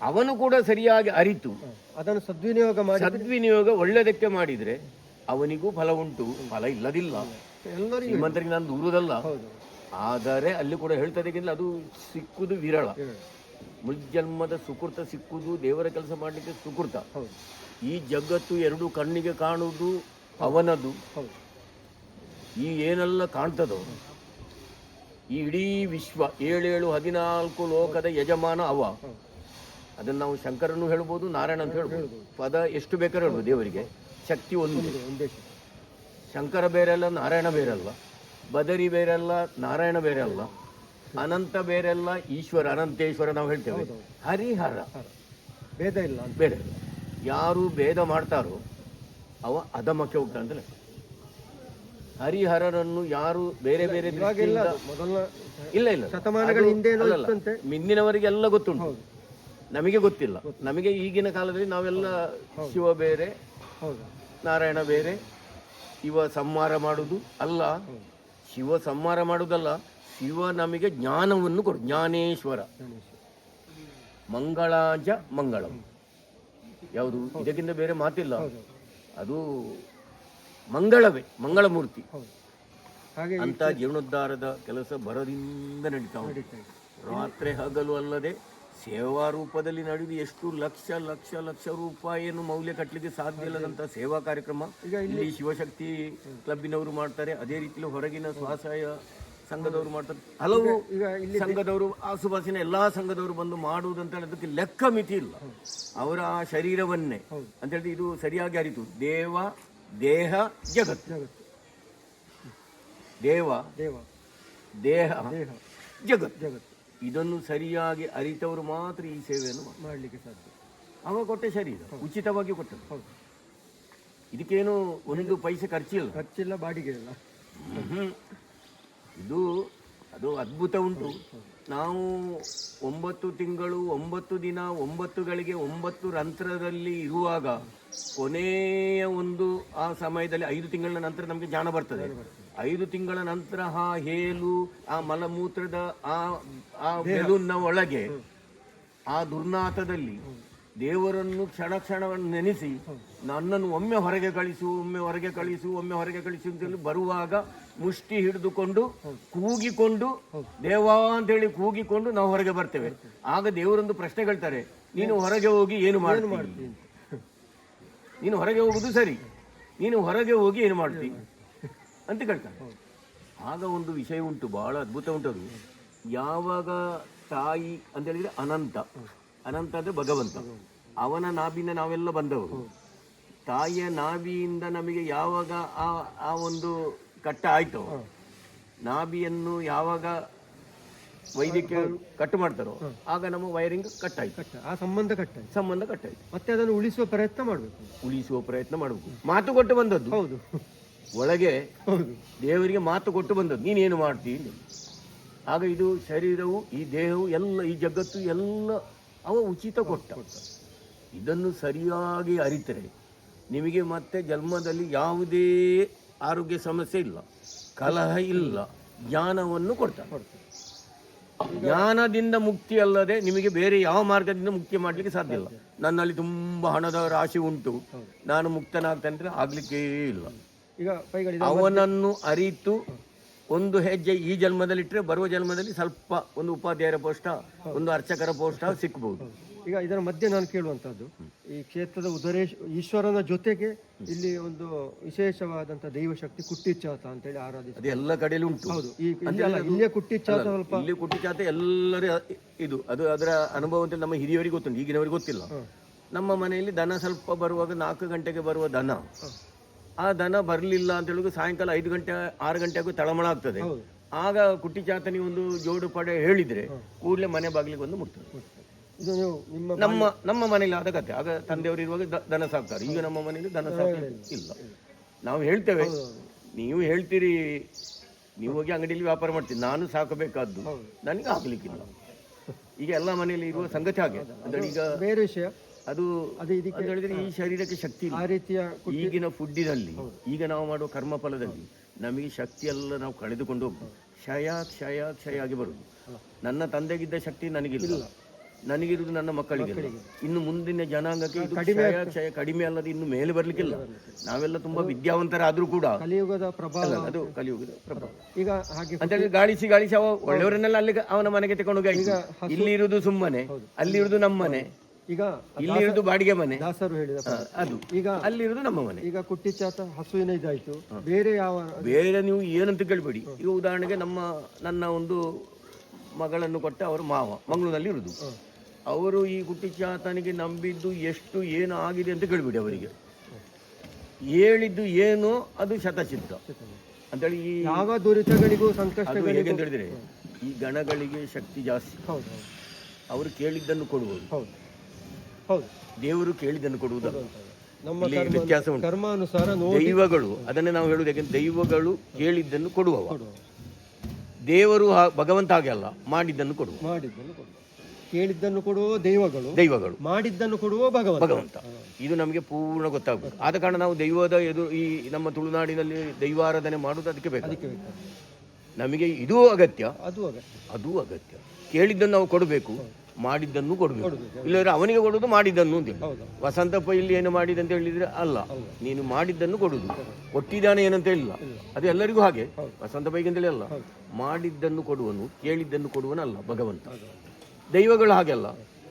ಅವನು ಕೂಡ ಸರಿಯಾಗಿ ಅರಿತು ಅದನ್ನು ಸದ್ವಿನಿಯೋಗ ಒಳ್ಳೆದಕ್ಕೆ ಮಾಡಿದ್ರೆ ಅವನಿಗೂ ಫಲ ಉಂಟು, ಫಲ ಇಲ್ಲದಿಲ್ಲ. ಶ್ರೀಮಂತರಿಗೆ ನಾನು ದೂರದಲ್ಲ, ಆದರೆ ಅಲ್ಲಿ ಕೂಡ ಹೇಳ್ತದಕ್ಕಿಂತ ಅದು ಸಿಕ್ಕುದು ವಿರಳ. ಮುಲ್ಜನ್ಮದ ಸುಕೃತ ಸಿಕ್ಕುದು, ದೇವರ ಕೆಲಸ ಮಾಡಲಿಕ್ಕೆ ಸುಕೃತ. ಈ ಜಗತ್ತು 2 ಕಣ್ಣಿಗೆ ಕಾಣುವುದು ಅವನದು. ಈ ಏನೆಲ್ಲ ಕಾಣ್ತದೋ, ಈ ಇಡೀ ವಿಶ್ವ 7 14 ಲೋಕದ ಯಜಮಾನ ಅವ. ಅದನ್ನು ನಾವು ಶಂಕರನ್ನು ಹೇಳ್ಬೋದು, ನಾರಾಯಣ ಅಂತ ಹೇಳ್ಬೋದು. ಪದ ಎಷ್ಟು ಬೇಕಾದ್ರೂ ಹೇಳ್ಬೋದು. ದೇವರಿಗೆ ಶಕ್ತಿ ಒಂದೇ. ಶಂಕರ ಬೇರೆ ಅಲ್ಲ, ನಾರಾಯಣ ಬೇರೆ ಅಲ್ಲ. ಬದರಿ ಬೇರೆ ಅಲ್ಲ, ನಾರಾಯಣ ಬೇರೆ ಅಲ್ಲ. ಅನಂತ ಬೇರೆ ಅಲ್ಲ, ಈಶ್ವರ ಅನಂತೇಶ್ವರ ನಾವು ಹೇಳ್ತೇವೆ. ಹರಿಹರ ಭೇದ ಇಲ್ಲ, ಬೇರೆ. ಯಾರು ಭೇದ ಮಾಡ್ತಾರೋ ಅವ ಅಧಮಕ್ಕೆ ಹೋಗ್ತಾನೆ ಅಂತ ಲೆಕ್ಕ. ಹರಿಹರರನ್ನು ಯಾರು ಬೇರೆ ಬೇರೆ ಇಲ್ಲ ಶತಮಾನಗಳ ಹಿಂದೆ ಹಿಂದಿನವರಿಗೆಲ್ಲ ಗೊತ್ತುಂಟು, ನಮಗೆ ಗೊತ್ತಿಲ್ಲ. ನಮಗೆ ಈಗಿನ ಕಾಲದಲ್ಲಿ ನಾವೆಲ್ಲ ಶಿವ ಬೇರೆ, ನಾರಾಯಣ ಬೇರೆ. ಶಿವ ಸಂಹಾರ ಮಾಡುವುದು ಅಲ್ಲ, ಶಿವ ಸಂಹಾರ ಮಾಡುವುದಲ್ಲ, ಶಿವ ನಮಗೆ ಜ್ಞಾನವನ್ನು ಕೊಡು. ಜ್ಞಾನೇಶ್ವರ. ಮಂಗಳಾಂಚ ಮಂಗಳಂ. ಯಾವುದು? ಇದಕ್ಕಿಂತ ಬೇರೆ ಮಾತಿಲ್ಲ. ಅದು ಮಂಗಳವೇ, ಮಂಗಳಮೂರ್ತಿ. ಅಂತ ಜೀರ್ಣೋದ್ಧಾರದ ಕೆಲಸ ಬರದಿಂದ ನಡೀತಾ ಉಂಟು. ರಾತ್ರಿ ಹಗಲು ಅಲ್ಲದೆ ಸೇವಾ ರೂಪದಲ್ಲಿ ನಡೆದು ಎಷ್ಟು ಲಕ್ಷ ಲಕ್ಷ ಲಕ್ಷ ರೂಪಾಯಿಯನ್ನು ಮೌಲ್ಯ ಕಟ್ಟಲಿಕ್ಕೆ ಸಾಧ್ಯ ಇಲ್ಲದಂಥ ಸೇವಾ ಕಾರ್ಯಕ್ರಮ ಇಲ್ಲಿ ಶಿವಶಕ್ತಿ ಕ್ಲಬ್ಬಿನವರು ಮಾಡ್ತಾರೆ. ಅದೇ ರೀತಿಯಲ್ಲಿ ಹೊರಗಿನ ಸ್ವಸಹಾಯ ಸಂಘದವರು ಮಾಡ್ತಾರೆ. ಹಲವು ಸಂಘದವರು, ಆಸುಪಾಸಿನ ಎಲ್ಲಾ ಸಂಘದವರು ಬಂದು ಮಾಡುವುದಂತ ಅದಕ್ಕೆ ಲೆಕ್ಕ ಮಿತಿ ಇಲ್ಲ. ಅವರ ಆ ಶರೀರವನ್ನೇ ಅಂತ ಹೇಳಿದ್ರೆ ಇದು ಸರಿಯಾಗಿ ಅರಿತು. ದೇವ, ದೇಹ, ಜಗತ್ತು. ದೇವ, ದೇಹ, ಜಗತ್ತು. ಇದನ್ನು ಸರಿಯಾಗಿ ಅರಿತವರು ಮಾತ್ರ ಈ ಸೇವೆಯನ್ನು ಮಾಡಲಿಕ್ಕೆ ಸಾಧ್ಯ. ಅವ ಕೊಟ್ಟ ಶರೀರ ಉಚಿತವಾಗಿ ಕೊಟ್ಟದ್ದು. ಇದಕ್ಕೇನು ಒಂದು ಪೈಸೆ ಖರ್ಚಿಲ್ಲ, ಬಾಡಿಗೆ ಇಲ್ಲ. ಅದು ಅದ್ಭುತ ಉಂಟು. ನಾವು 9 ತಿಂಗಳು 9 ದಿನ 9 ಗಳಿಗೆ 9 ರಂಧ್ರದಲ್ಲಿ ಇರುವಾಗ ಕೊನೆಯ ಒಂದು ಆ ಸಮಯದಲ್ಲಿ 5 ತಿಂಗಳ ನಂತರ ನಮಗೆ ಜ್ಞಾನ ಬರ್ತದೆ. 5 ತಿಂಗಳ ನಂತರ ಆ ಹೇಲು, ಆ ಮಲಮೂತ್ರದ ಆ ಬೆಲೂನ್ನ ಒಳಗೆ ಆ ದುರ್ನಾಥದಲ್ಲಿ ದೇವರನ್ನು ಕ್ಷಣ ಕ್ಷಣವನ್ನು ನೆನೆಸಿ ನನ್ನನ್ನು ಒಮ್ಮೆ ಹೊರಗೆ ಕಳಿಸು ಅಂತೇಳಿ ಬರುವಾಗ ಮುಷ್ಟಿ ಹಿಡಿದುಕೊಂಡು ಕೂಗಿಕೊಂಡು ದೇವಾ ಅಂತೇಳಿ ಕೂಗಿಕೊಂಡು ನಾವು ಹೊರಗೆ ಬರ್ತೇವೆ. ಆಗ ದೇವರೊಂದು ಪ್ರಶ್ನೆ ಕೇಳ್ತಾರೆ, ನೀನು ಹೊರಗೆ ಹೋಗಿ ಏನು ಮಾಡ್ತೀನಿ? ನೀನು ಹೊರಗೆ ಹೋಗುದು ಸರಿ, ನೀನು ಹೊರಗೆ ಹೋಗಿ ಏನು ಮಾಡ್ತಿ ಅಂತ ಕೇಳ್ತಾನೆ. ಆಗ ಒಂದು ವಿಷಯ ಉಂಟು, ಬಹಳ ಅದ್ಭುತ ಉಂಟದು. ಯಾವಾಗ ತಾಯಿ ಅಂತ ಹೇಳಿದ್ರೆ ಅನಂತ ಅಂದ್ರೆ ಭಗವಂತ, ಅವನ ನಾಭಿಯಿಂದ ನಾವೆಲ್ಲ ಬಂದವರು. ತಾಯಿಯ ನಾಭಿಯಿಂದ ನಮಗೆ ಯಾವಾಗ ಆ ಒಂದು ಕಟ್ಟ ಆಯ್ತು, ನಾಭಿಯನ್ನು ಯಾವಾಗ ವೈದ್ಯಕೀಯ ಕಟ್ ಮಾಡ್ತಾರೋ ಆಗ ನಮ್ಮ ವೈರಿಂಗ್ ಕಟ್ ಆಯ್ತು. ಆ ಸಂಬಂಧ ಕಟ್ಟಾಯ್ತು. ಮತ್ತೆ ಅದನ್ನು ಉಳಿಸುವ ಪ್ರಯತ್ನ ಮಾಡಬೇಕು. ಮಾತು ಕೊಟ್ಟು ಬಂದದ್ದು. ಹೌದು, ಒಳಗೆ ದೇವರಿಗೆ ಮಾತು ಕೊಟ್ಟು ಬಂದದ್ದು, ನೀನೇನು ಮಾಡ್ತೀನಿ. ಆಗ ಇದು ಶರೀರವು, ಈ ದೇಹವು ಎಲ್ಲ, ಈ ಜಗತ್ತು ಎಲ್ಲ ಅವ ಉಚಿತ ಕೊಟ್ಟ. ಇದನ್ನು ಸರಿಯಾಗಿ ಅರಿತರೆ ನಿಮಗೆ ಮತ್ತೆ ಜನ್ಮದಲ್ಲಿ ಯಾವುದೇ ಆರೋಗ್ಯ ಸಮಸ್ಯೆ ಇಲ್ಲ, ಕಲಹ ಇಲ್ಲ, ಜ್ಞಾನವನ್ನು ಕೊಡ್ತಾರೆ. ಜ್ಞಾನದಿಂದ ಮುಕ್ತಿ ಅಲ್ಲದೆ ನಿಮಗೆ ಬೇರೆ ಯಾವ ಮಾರ್ಗದಿಂದ ಮುಕ್ತಿ ಮಾಡಲಿಕ್ಕೆ ಸಾಧ್ಯ ಇಲ್ಲ. ನನ್ನಲ್ಲಿ ತುಂಬ ಹಣದ ರಾಶಿ ಉಂಟು, ನಾನು ಮುಕ್ತನಾಗ್ತೇನೆ ಅಂದರೆ ಆಗಲಿಕ್ಕೇ ಇಲ್ಲ. ಈಗ ಅವನನ್ನು ಅರಿತು ಒಂದು ಹೆಜ್ಜೆ ಈ ಜನ್ಮದಲ್ಲಿಟ್ಟರೆ ಬರುವ ಜನ್ಮದಲ್ಲಿ ಸ್ವಲ್ಪ ಒಂದು ಉಪಾಧ್ಯಾಯರ ಪೋಸ್ಟ, ಒಂದು ಅರ್ಚಕರ ಪೋಸ್ಟ ಸಿಕ್ಕಬಹುದು. ಈಗ ಇದರ ಮಧ್ಯೆ ನಾನು ಕೇಳುವಂಥದ್ದು, ಈ ಕ್ಷೇತ್ರದ ಈಶ್ವರನ ಜೊತೆಗೆ ಇಲ್ಲಿ ಒಂದು ವಿಶೇಷವಾದಂಥ ದೈವಶಕ್ತಿ ಕುಟ್ಟಿಚ್ಚಾತ ಅಂತೇಳಿ ಆರಾಧಿಸಿ ಅದು ಎಲ್ಲ ಕಡೆಯಲ್ಲಿ ಉಂಟು. ಹೌದು, ಇಲ್ಲಿಯ ಕುಟ್ಟಿಚ್ಚಾತ ಸ್ವಲ್ಪ ಇಲ್ಲಿ ಕುಟ್ಟಿಚಾತ ಎಲ್ಲರೂ ಇದು ಅದು ಅದರ ಅನುಭವ ಅಂತ ನಮ್ಮ ಹಿರಿಯವರಿಗೆ ಗೊತ್ತುಂಟು, ಈಗಿನವರಿಗೆ ಗೊತ್ತಿಲ್ಲ. ನಮ್ಮ ಮನೆಯಲ್ಲಿ ದನ ಸ್ವಲ್ಪ ಬರುವಾಗ 4 ಗಂಟೆಗೆ ಬರುವ ದನ, ಆ ದನ ಬರಲಿಲ್ಲ ಅಂತ ಹೇಳಿದ್ರೆ ಸಾಯಂಕಾಲ 5 ಗಂಟೆ 6 ಗಂಟೆಗೂ ತಳಮಳ ಆಗ್ತದೆ. ಆಗ ಕುಟ್ಟಿಚಾತನಿ ಒಂದು ಜೋಡು ಪಡೆ ಹೇಳಿದ್ರೆ ಕೂಡಲೇ ಮನೆ ಬಾಗಿಲಿಗೆ ಒಂದು ಮುಟ್ತದೆ. ಇದು ನೀವು ನಮ್ಮ ಮನೇಲಿ ಆದ ಕತೆ. ಆಗ ತಂದೆಯವರು ಇರುವಾಗ ದನ ಸಾಕ್ತಾರೆ. ಈಗ ನಮ್ಮ ಮನೆಯಲ್ಲಿ ದನ ಸಾಕಲಿಕ್ಕೆ ಇಲ್ಲ. ನಾವು ಹೇಳ್ತೇವೆ, ನೀವು ಹೇಳ್ತೀರಿ ನೀವು ಹೋಗಿ ಅಂಗಡಿಯಲ್ಲಿ ವ್ಯಾಪಾರ ಮಾಡ್ತೀರಿ, ನಾನು ಸಾಕಬೇಕಾದ್ದು ನನಗೆ ಆಗ್ಲಿಕ್ಕಿಲ್ಲ. ಈಗ ಎಲ್ಲ ಮನೆಯಲ್ಲಿ ಇರುವ ಸಂಗತಿ ಹಾಗೆ. ಅಂದ್ರೆ ಈಗ ಬೇರೆ ವಿಷಯ ಅದು ಹೇಳಿದ್ರೆ ಈ ಶರೀರಕ್ಕೆ ಶಕ್ತಿ ಇಲ್ಲ. ಆ ರೀತಿಯ ಈಗಿನ ಫುಡ್ಡಿನಲ್ಲಿ, ಈಗ ನಾವು ಮಾಡುವ ಕರ್ಮಫಲದಲ್ಲಿ ನಮಗೆ ಶಕ್ತಿ ಎಲ್ಲ ನಾವು ಕಳೆದುಕೊಂಡು ಹೋಗ್ತೀವಿ. ಕ್ಷಯ ಆಗಿ ಬರುದು. ನನ್ನ ತಂದೆಗಿದ್ದ ಶಕ್ತಿ ನನಗಿಲ್ಲ, ನನಗಿರುವುದು ನನ್ನ ಮಕ್ಕಳಿಗೆ. ಇನ್ನು ಮುಂದಿನ ಜನಾಂಗಕ್ಕೆ ಇದು ಕ್ಷಯ ಕಡಿಮೆ ಅಲ್ಲದೆ ಇನ್ನು ಮೇಲೆ ಬರ್ಲಿಕ್ಕಿಲ್ಲ. ನಾವೆಲ್ಲ ತುಂಬಾ ವಿದ್ಯಾವಂತರಾದ್ರೂ ಕೂಡ ಕಲಿಯುಗದ ಪ್ರಭಾವ, ಅದು ಕಲಿಯುಗದ ಪ್ರಭಾವ. ಈಗ ಹಾಗೆ ಅಂತ ಹೇಳಿ ಗಾಳಿಸಿ ಅವ ಒಳ್ಳೆಯವರನ್ನೆಲ್ಲ ಅಲ್ಲಿ ಅವನ ಮನೆಗೆ ತಗೊಂಡು ಹೋಗಿ, ಇಲ್ಲಿ ಇರುವುದು ಸುಮ್ಮನೆ, ಅಲ್ಲಿ ಇರುವುದು ನಮ್ಮ ಮನೆ, ಈಗ ಇಲ್ಲಿ ಇರುವುದು ಬಾಡಿಗೆ ಮನೆ, ದಾಸರು ಹೇಳಿದ ಅದು ಈಗ ಅಲ್ಲಿರುವುದು ನಮ್ಮ ಮನೆ. ಈಗ ಕುಟ್ಟಿಚಾತ ಹಸುವಿನ ಇದಾಯ್ತು, ಬೇರೆ ಬೇರೆ ನೀವು ಏನಂತ ಕೇಳಬೇಡಿ. ಈಗ ಉದಾಹರಣೆಗೆ ನನ್ನ ಒಂದು ಮಗಳನ್ನು ಕೊಟ್ಟ ಅವರು ಮಾವ ಮಂಗಳೂರಿನಲ್ಲಿ ಇರುವುದು. ಅವರು ಈ ಕುಟ್ಟಿಚಾತನಿಗೆ ನಂಬಿದ್ದು ಎಷ್ಟು ಏನು ಆಗಿದೆ ಅಂತ ಕೇಳಬೇಡಿ. ಅವರಿಗೆ ಹೇಳಿದ್ದು ಏನು ಅದು ಶತಸಿದ್ಧ ಅಂತೇಳಿ. ಈ ಯಾವ ದುರಿತಗಳಿಗೂ ಸಂಕಷ್ಟಗಳಿಗೂ ಹೇಗೆ ಅಂತ ಹೇಳಿದ್ರೆ, ಈ ಗಣಗಳಿಗೆ ಶಕ್ತಿ ಜಾಸ್ತಿ. ಅವರು ಕೇಳಿದ್ದನ್ನು ಕೊಡುವುದು, ದೇವರು ಕೇಳಿದ್ದನ್ನು ಕೊಡುವುದಲ್ಲ. ನಮ್ಮ ವ್ಯತ್ಯಾಸ ಉಂಟು. ಕರ್ಮಾನುಸಾರ ದೈವಗಳು, ಅದನ್ನೇ ನಾವು ಹೇಳುವುದು. ಯಾಕೆಂದ್ರೆ ದೈವಗಳು ಕೇಳಿದ್ದನ್ನು ಕೊಡುವವ, ದೇವರು ಭಗವಂತ ಹಾಗೆ ಅಲ್ಲ, ಮಾಡಿದ್ದನ್ನು ಕೊಡುವ. ಕೇಳಿದ್ದನ್ನು ಕೊಡುವ ದೈವಗಳು, ಮಾಡಿದ್ದನ್ನು ಕೊಡುವ ಭಗವಂತ. ಇದು ನಮಗೆ ಪೂರ್ಣ ಗೊತ್ತಾಗಬೇಕು. ಆದ ಕಾರಣ ನಾವು ದೈವದ ಈ ನಮ್ಮ ತುಳುನಾಡಿನಲ್ಲಿ ದೈವಾರಾಧನೆ ಮಾಡುವುದು ಅದಕ್ಕೆ ಬೇಕು. ನಮಗೆ ಇದೂ ಅಗತ್ಯ, ಅದು ಅಗತ್ಯ. ಕೇಳಿದ್ದನ್ನು ನಾವು ಕೊಡಬೇಕು, ಮಾಡಿದ್ದನ್ನು ಕೊಡಬೇಕು. ಇಲ್ಲದ್ರೆ ಅವನಿಗೆ ಕೊಡುವುದು ಮಾಡಿದ್ದನ್ನು ಅಂತ. ವಸಂತಪ್ಪ ಇಲ್ಲಿ ಏನು ಮಾಡಿದೆ ಅಂತ ಹೇಳಿದ್ರೆ ಅಲ್ಲ, ನೀನು ಮಾಡಿದ್ದನ್ನು ಕೊಡುದು. ಕೊಟ್ಟಿದ್ದಾನೆ ಏನಂತ ಹೇಳಿಲ್ಲ, ಅದು ಎಲ್ಲರಿಗೂ ಹಾಗೆ. ವಸಂತಪ್ಪಗೆ ಅಂತೇಳಿ ಅಲ್ಲ, ಮಾಡಿದ್ದನ್ನು ಕೊಡುವನು, ಕೇಳಿದ್ದನ್ನು ಕೊಡುವನಲ್ಲ ಭಗವಂತ. ದೈವಗಳು ಹಾಗೆಲ್ಲ,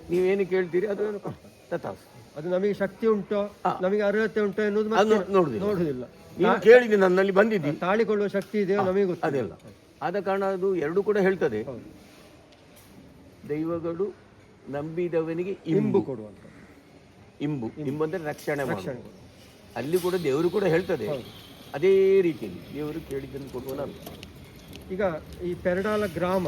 ನೀವೇನು ಕೇಳ್ತೀರಿ ಅದು ತಥಾಸ್ತು. ಅದು ನಮಗೆ ಶಕ್ತಿ ಉಂಟು, ನಮಗೆ ಅರ್ಹತೆ ಉಂಟು ಎನ್ನುವುದು ನೋಡುದಿಲ್ಲ. ನೀವು ಕೇಳಿದ್ದು ನನ್ನಲ್ಲಿ ಬಂದಿದ್ದಿ, ತಾಳಿಕೊಳ್ಳುವ ಶಕ್ತಿ ಇದೆಯೋ ನಮಗೆ ಅದೆಲ್ಲ. ಆದ ಕಾರಣ ಅದು ಎರಡು ಕೂಡ ಹೇಳ್ತದೆ. ದೈವಗಳು ನಂಬಿದವನಿಗೆ ಇಂಬು ಕೊಡುವಂತ. ಇಂಬು ಅಂದ್ರೆ ರಕ್ಷಣೆ ಮಾಡುವ. ಅಲ್ಲಿ ಕೂಡ ದೇವರು ಕೂಡ ಹೇಳ್ತದೆ ಅದೇ ರೀತಿಯಲ್ಲಿ, ದೇವರು ಕೇಳಿದ್ದನ್ನು ಕೊಡುವನಲ್ಲ. ಈಗ ಈ ಪೆರಡಾಲ ಗ್ರಾಮ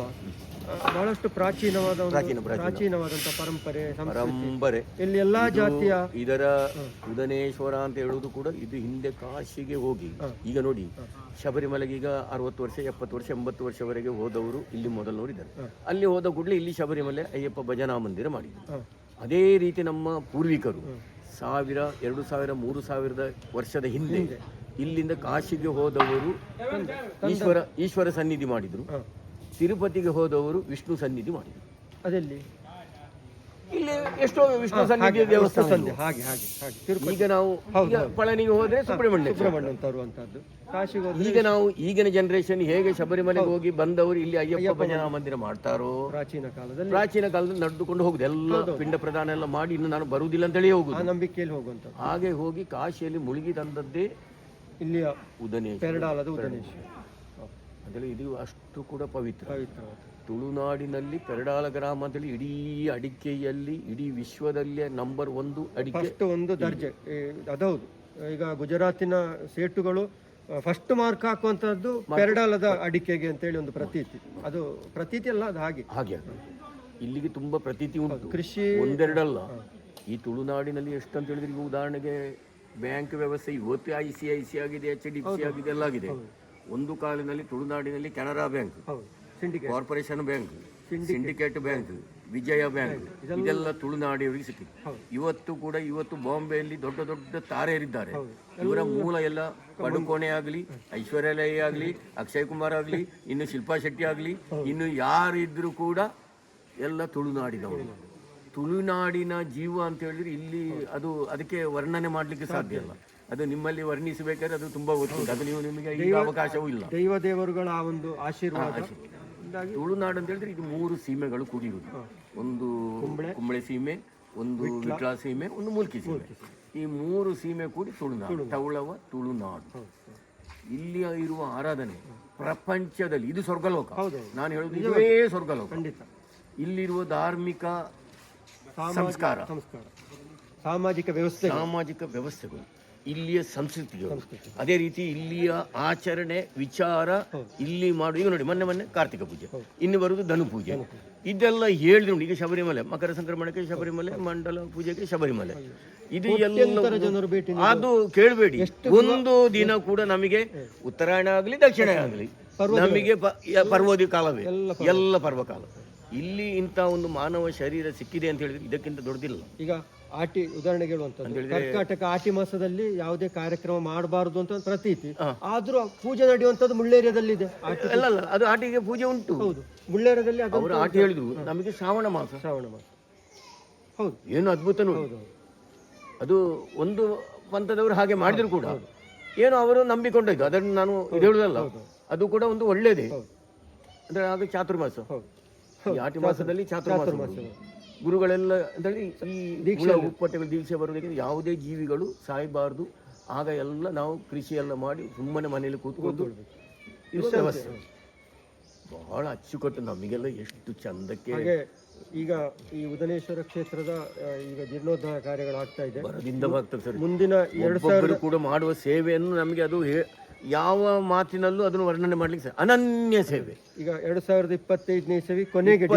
ಬಹಳಷ್ಟು ಪ್ರಾಚೀನವಾದಂತ ಪರಂಪರೆ, ಇಲ್ಲಿ ಎಲ್ಲಾ ಜಾತಿಯ. ಇದರ ಉದನೇಶ್ವರ ಅಂತ ಹೇಳುವುದು ಕೂಡ ಇದು ಹಿಂದೆ ಕಾಶಿಗೆ ಹೋಗಿ, ಈಗ ನೋಡಿ ಶಬರಿಮಲೆಗೆ ಈಗ 60 ವರ್ಷ 70 ವರ್ಷ 80 ವರ್ಷವರೆಗೆ ಹೋದವರು ಇಲ್ಲಿ ಮೊದಲು ನೋಡಿದ್ದಾರೆ. ಅಲ್ಲಿ ಹೋದ ಕೂಡಲೇ ಇಲ್ಲಿ ಶಬರಿಮಲೆ ಅಯ್ಯಪ್ಪ ಭಜನಾ ಮಂದಿರ ಮಾಡಿದ್ರು. ಅದೇ ರೀತಿ ನಮ್ಮ ಪೂರ್ವಿಕರು 1000, 2000, 3000 ವರ್ಷದ ಹಿಂದೆ ಇಲ್ಲಿಂದ ಕಾಶಿಗೆ ಹೋದವರು ಈಶ್ವರ ಸನ್ನಿಧಿ ಮಾಡಿದ್ರು. ತಿರುಪತಿಗೆ ಹೋದವರು ವಿಷ್ಣು ಸನ್ನಿಧಿ ಮಾಡಿದ್ರು. ಅದೆಲ್ಲಿ ಇಲ್ಲಿ ಎಷ್ಟೋ ವಿಷ್ಣು ಸನ್ನಿಧಿಯ ದೇವಸ್ಥಾನ. ಈಗ ನಾವು ಪಳನಿಗೆ ಹೋದ್ರೆ ಸುಬ್ರಹ್ಮಣ್ಯ ತರುವಂತದ್ದು. ಈಗ ನಾವು ಈಗಿನ ಜನರೇಷನ್ ಹೇಗೆ ಶಬರಿಮಲೆಗೆ ಹೋಗಿ ಬಂದವರು ಇಲ್ಲಿ ಅಯ್ಯಪ್ಪ ಭಜನಾ ಮಂದಿರ ಮಾಡ್ತಾರೋ, ಪ್ರಾಚೀನ ಕಾಲದಲ್ಲಿ ನಡೆದುಕೊಂಡು ಹೋಗುದು. ಎಲ್ಲ ಪಿಂಡ ಪ್ರದಾನ ಎಲ್ಲ ಮಾಡಿ ಇನ್ನು ನಾನು ಬರುವುದಿಲ್ಲ ಅಂತ ಹೇಳಿ ಹೋಗುದು, ನಂಬಿಕೆಯಲ್ಲಿ ಹೋಗುವಂತ. ಹಾಗೆ ಹೋಗಿ ಕಾಶಿಯಲ್ಲಿ ಮುಳುಗಿ ತಂದದ್ದೇ ಇಲ್ಲಿಯ ಉದನೇಶ್ವರ. ಅದರಲ್ಲಿ ಇದು ಅಷ್ಟು ಕೂಡ ಪವಿತ್ರ. ತುಳುನಾಡಿನಲ್ಲಿ ಪೆರಡಾಲ ಗ್ರಾಮ ಅಂತೇಳಿ ಇಡೀ ಅಡಿಕೆಯಲ್ಲಿ ಇಡೀ ವಿಶ್ವದಲ್ಲೇ ನಂಬರ್ 1 ಅಡಿಕೆ, ಒಂದು ದರ್ಜೆ. ಅದೌದು. ಈಗ ಗುಜರಾತಿನ ಸೇಟುಗಳು ಫಸ್ಟ್ ಮಾರ್ಕ್ ಹಾಕುವಂತದ್ದು ಪೆರಡಾಲದ ಅಡಿಕೆಗೆ ಅಂತೇಳಿ ಒಂದು ಪ್ರತೀತಿ. ಅದು ಪ್ರತೀತಿ ಅಲ್ಲ, ಅದು ಹಾಗೆ ಇಲ್ಲಿಗೆ ತುಂಬಾ ಪ್ರತೀತಿ ಉಂಟು. ಕೃಷಿ ಒಂದೆರಡಲ್ಲ. ಈ ತುಳುನಾಡಿನಲ್ಲಿ ಎಷ್ಟು ಅಂತ ಹೇಳಿದ್ರೆ, ಈಗ ಉದಾಹರಣೆಗೆ ಬ್ಯಾಂಕ್ ವ್ಯವಸ್ಥೆ ಇವತ್ತು ICIC ಆಗಿದೆ, HDFC ಆಗಿದೆ, ಎಲ್ಲ ಆಗಿದೆ. ಒಂದು ಕಾಲಿನಲ್ಲಿ ತುಳುನಾಡಿನಲ್ಲಿ Canara Bank, Corporation Bank, Syndicate Bank, Vijaya Bank ಇದೆಲ್ಲ ತುಳುನಾಡಿಯವರಿಗೆ ಸಿಕ್ಕಿದೆ. ಇವತ್ತು ಬಾಂಬೆಯಲ್ಲಿ ದೊಡ್ಡ ದೊಡ್ಡ ತಾರೆಯರಿದ್ದಾರೆ. ಇವರ ಮೂಲ ಎಲ್ಲ ಪಡುಕೋಣೆ ಆಗಲಿ, ಐಶ್ವರ್ಯ ರೈ ಆಗಲಿ, ಅಕ್ಷಯ್ ಕುಮಾರ್ ಆಗಲಿ, ಇನ್ನು ಶಿಲ್ಪಾ ಶೆಟ್ಟಿ ಆಗಲಿ, ಇನ್ನು ಯಾರಿದ್ರು ಕೂಡ ಎಲ್ಲ ತುಳುನಾಡಿನವರು. ತುಳುನಾಡಿನ ಜೀವ ಅಂತ ಹೇಳಿದ್ರೆ ಇಲ್ಲಿ ಅದಕ್ಕೆ ವರ್ಣನೆ ಮಾಡಲಿಕ್ಕೆ ಸಾಧ್ಯ ಇಲ್ಲ. ಅದು ನಿಮ್ಮಲ್ಲಿ ವರ್ಣಿಸಬೇಕಾದ್ರೆ ಅದು ತುಂಬಾ ಗೊತ್ತುಂಟು. ಅದು ನಿಮಗೆ ಈಗ ಅವಕಾಶವೂ ಇಲ್ಲ. ದೈವ ದೇವರುಗಳ ಆ ಒಂದು ಆಶೀರ್ವಾದ. ತುಳುನಾಡು ಅಂತ ಹೇಳಿದ್ರೆ ಇದು 3 ಸೀಮೆಗಳು ಕೂಡಿರುವುದು. ಒಂದು ಕುಂಬಳೆ ಸೀಮೆ, ಒಂದು ವಿಟ್ಲ ಸೀಮೆ, ಒಂದು ಮುಲ್ಕಿ ಸೀಮೆ. ಈ 3 ಸೀಮೆ ಕೂಡಿ ತುಳುನಾಡು, ತೌಳವ ತುಳುನಾಡು. ಇಲ್ಲಿ ಇರುವ ಆರಾಧನೆ ಪ್ರಪಂಚದಲ್ಲಿ ಇದು ಸ್ವರ್ಗಲೋಕ. ನಾನು ಹೇಳುದು ಇದುವೇ ಸ್ವರ್ಗಲೋಕ. ಇಲ್ಲಿರುವ ಧಾರ್ಮಿಕ ಸಂಸ್ಕಾರ, ಸಾಮಾಜಿಕ ವ್ಯವಸ್ಥೆಗಳು, ಇಲ್ಲಿಯ ಸಂಸ್ಕೃತಿಗಳು, ಅದೇ ರೀತಿ ಇಲ್ಲಿಯ ಆಚರಣೆ ವಿಚಾರ, ಇಲ್ಲಿ ಮಾಡುವ ಈಗ ನೋಡಿ ಮೊನ್ನೆ ಕಾರ್ತಿಕ ಪೂಜೆ, ಇನ್ನು ಬರುವುದು ಧನು ಪೂಜೆ, ಇದೆಲ್ಲ ಹೇಳಿದ್ರು. ಈಗ ಶಬರಿಮಲೆ, ಮಕರ ಸಂಕ್ರಮಣಕ್ಕೆ ಶಬರಿಮಲೆ, ಮಂಡಲ ಪೂಜೆಗೆ ಶಬರಿಮಲೆ, ಇದು ಎಲ್ಲ ಅದು ಕೇಳಬೇಡಿ. ಒಂದು ದಿನ ಕೂಡ ನಮಗೆ ಉತ್ತರಾಯಣ ಆಗಲಿ ದಕ್ಷಿಣ ಆಗಲಿ ನಮಗೆ ಪರ್ವದಿ ಕಾಲವೇ, ಎಲ್ಲ ಪರ್ವಕಾಲ. ಇಲ್ಲಿ ಇಂಥ ಒಂದು ಮಾನವ ಶರೀರ ಸಿಕ್ಕಿದೆ ಅಂತ ಹೇಳಿದ್ರೆ ಇದಕ್ಕಿಂತ ದೊಡ್ಡದಿಲ್ಲ. ಈಗ ಆಟಿ ಉದಾಹರಣೆಗೆ ಹೇಳುವಂಥದ್ದು, ಕರ್ನಾಟಕ ಆಟಿ ಮಾಸದಲ್ಲಿ ಯಾವುದೇ ಕಾರ್ಯಕ್ರಮ ಮಾಡಬಾರದು ಅಂತ ಒಂದು ಪ್ರತೀತಿ, ಆದ್ರೂ ಪೂಜೆ ನಡೆಯುವಂಥದ್ದು ಮುಳ್ಳೇರಿಯಾದಲ್ಲಿದೆ. ಅಲ್ಲ, ಅದು ಆಟಿಗೆ ಪೂಜೆ ಉಂಟು. ಹೌದು, ಮುಳ್ಳೇರಿಯಾದಲ್ಲಿ ಅವರು ಆಟಿ ಹೇಳಿದ್ರು ನಮಗೆ ಶ್ರಾವಣ ಮಾಸ. ಹೌದು, ಏನು ಅದ್ಭುತ ನೋಡಿ. ಅದು ಒಂದು ಪಂಥದವರು ಹಾಗೆ ಮಾಡಿದ್ರು ಕೂಡ ಏನು ಅವರು ನಂಬಿಕೊಂಡಿದ್ದು, ಅದನ್ನು ನಾನು ಹೇಳುದಲ್ಲ, ಅದು ಕೂಡ ಒಂದು ಒಳ್ಳೇದೇ. ಅಂದ್ರೆ ಅದು ಚಾತುರ್ಮಾಸ, ಈ ಆಟಿ ಮಾಸದಲ್ಲಿ ಚಾತುರ್ಮಾಸ ಗುರುಗಳೆಲ್ಲ ಅಂತೇಳಿ ಈ ಉಪ್ಪಟ್ಟೆಗಳು ದೀಕ್ಷೆ ಬರುವುದಕ್ಕೆ ಯಾವುದೇ ಜೀವಿಗಳು ಸಾಯಬಾರ್ದು. ಆಗ ಎಲ್ಲ ನಾವು ಕೃಷಿ ಎಲ್ಲ ಮಾಡಿ ಸುಮ್ಮನೆ ಮನೆಯಲ್ಲಿ ಕೂತ್ಕೊಂಡು ವ್ಯವಸ್ಥೆ ಬಹಳ ಅಚ್ಚುಕಟ್ಟು. ನಮಗೆಲ್ಲ ಎಷ್ಟು ಚಂದಕ್ಕೆ. ಈಗ ಈ ಉದನೇಶ್ವರ ಕ್ಷೇತ್ರದ ಈಗ ಜೀರ್ಣೋದ್ಧಾರ ಕಾರ್ಯಗಳಾಗ್ತಾ ಇದೆ, ಬರದಿಂದವಾಗ್ತದೆ ಸರ್. ಮುಂದಿನ 2000 ಕೂಡ ಮಾಡುವ ಸೇವೆಯನ್ನು ನಮಗೆ ಅದು ಯಾವ ಮಾತಿನಲ್ಲೂ ಅದನ್ನು ವರ್ಣನೆ ಮಾಡ್ಲಿಕ್ಕೆ ಅನನ್ಯ ಸೇವೆ. ಈಗ 2025ನೇ ಇಸವಿ ಕೊನೆಗೆ,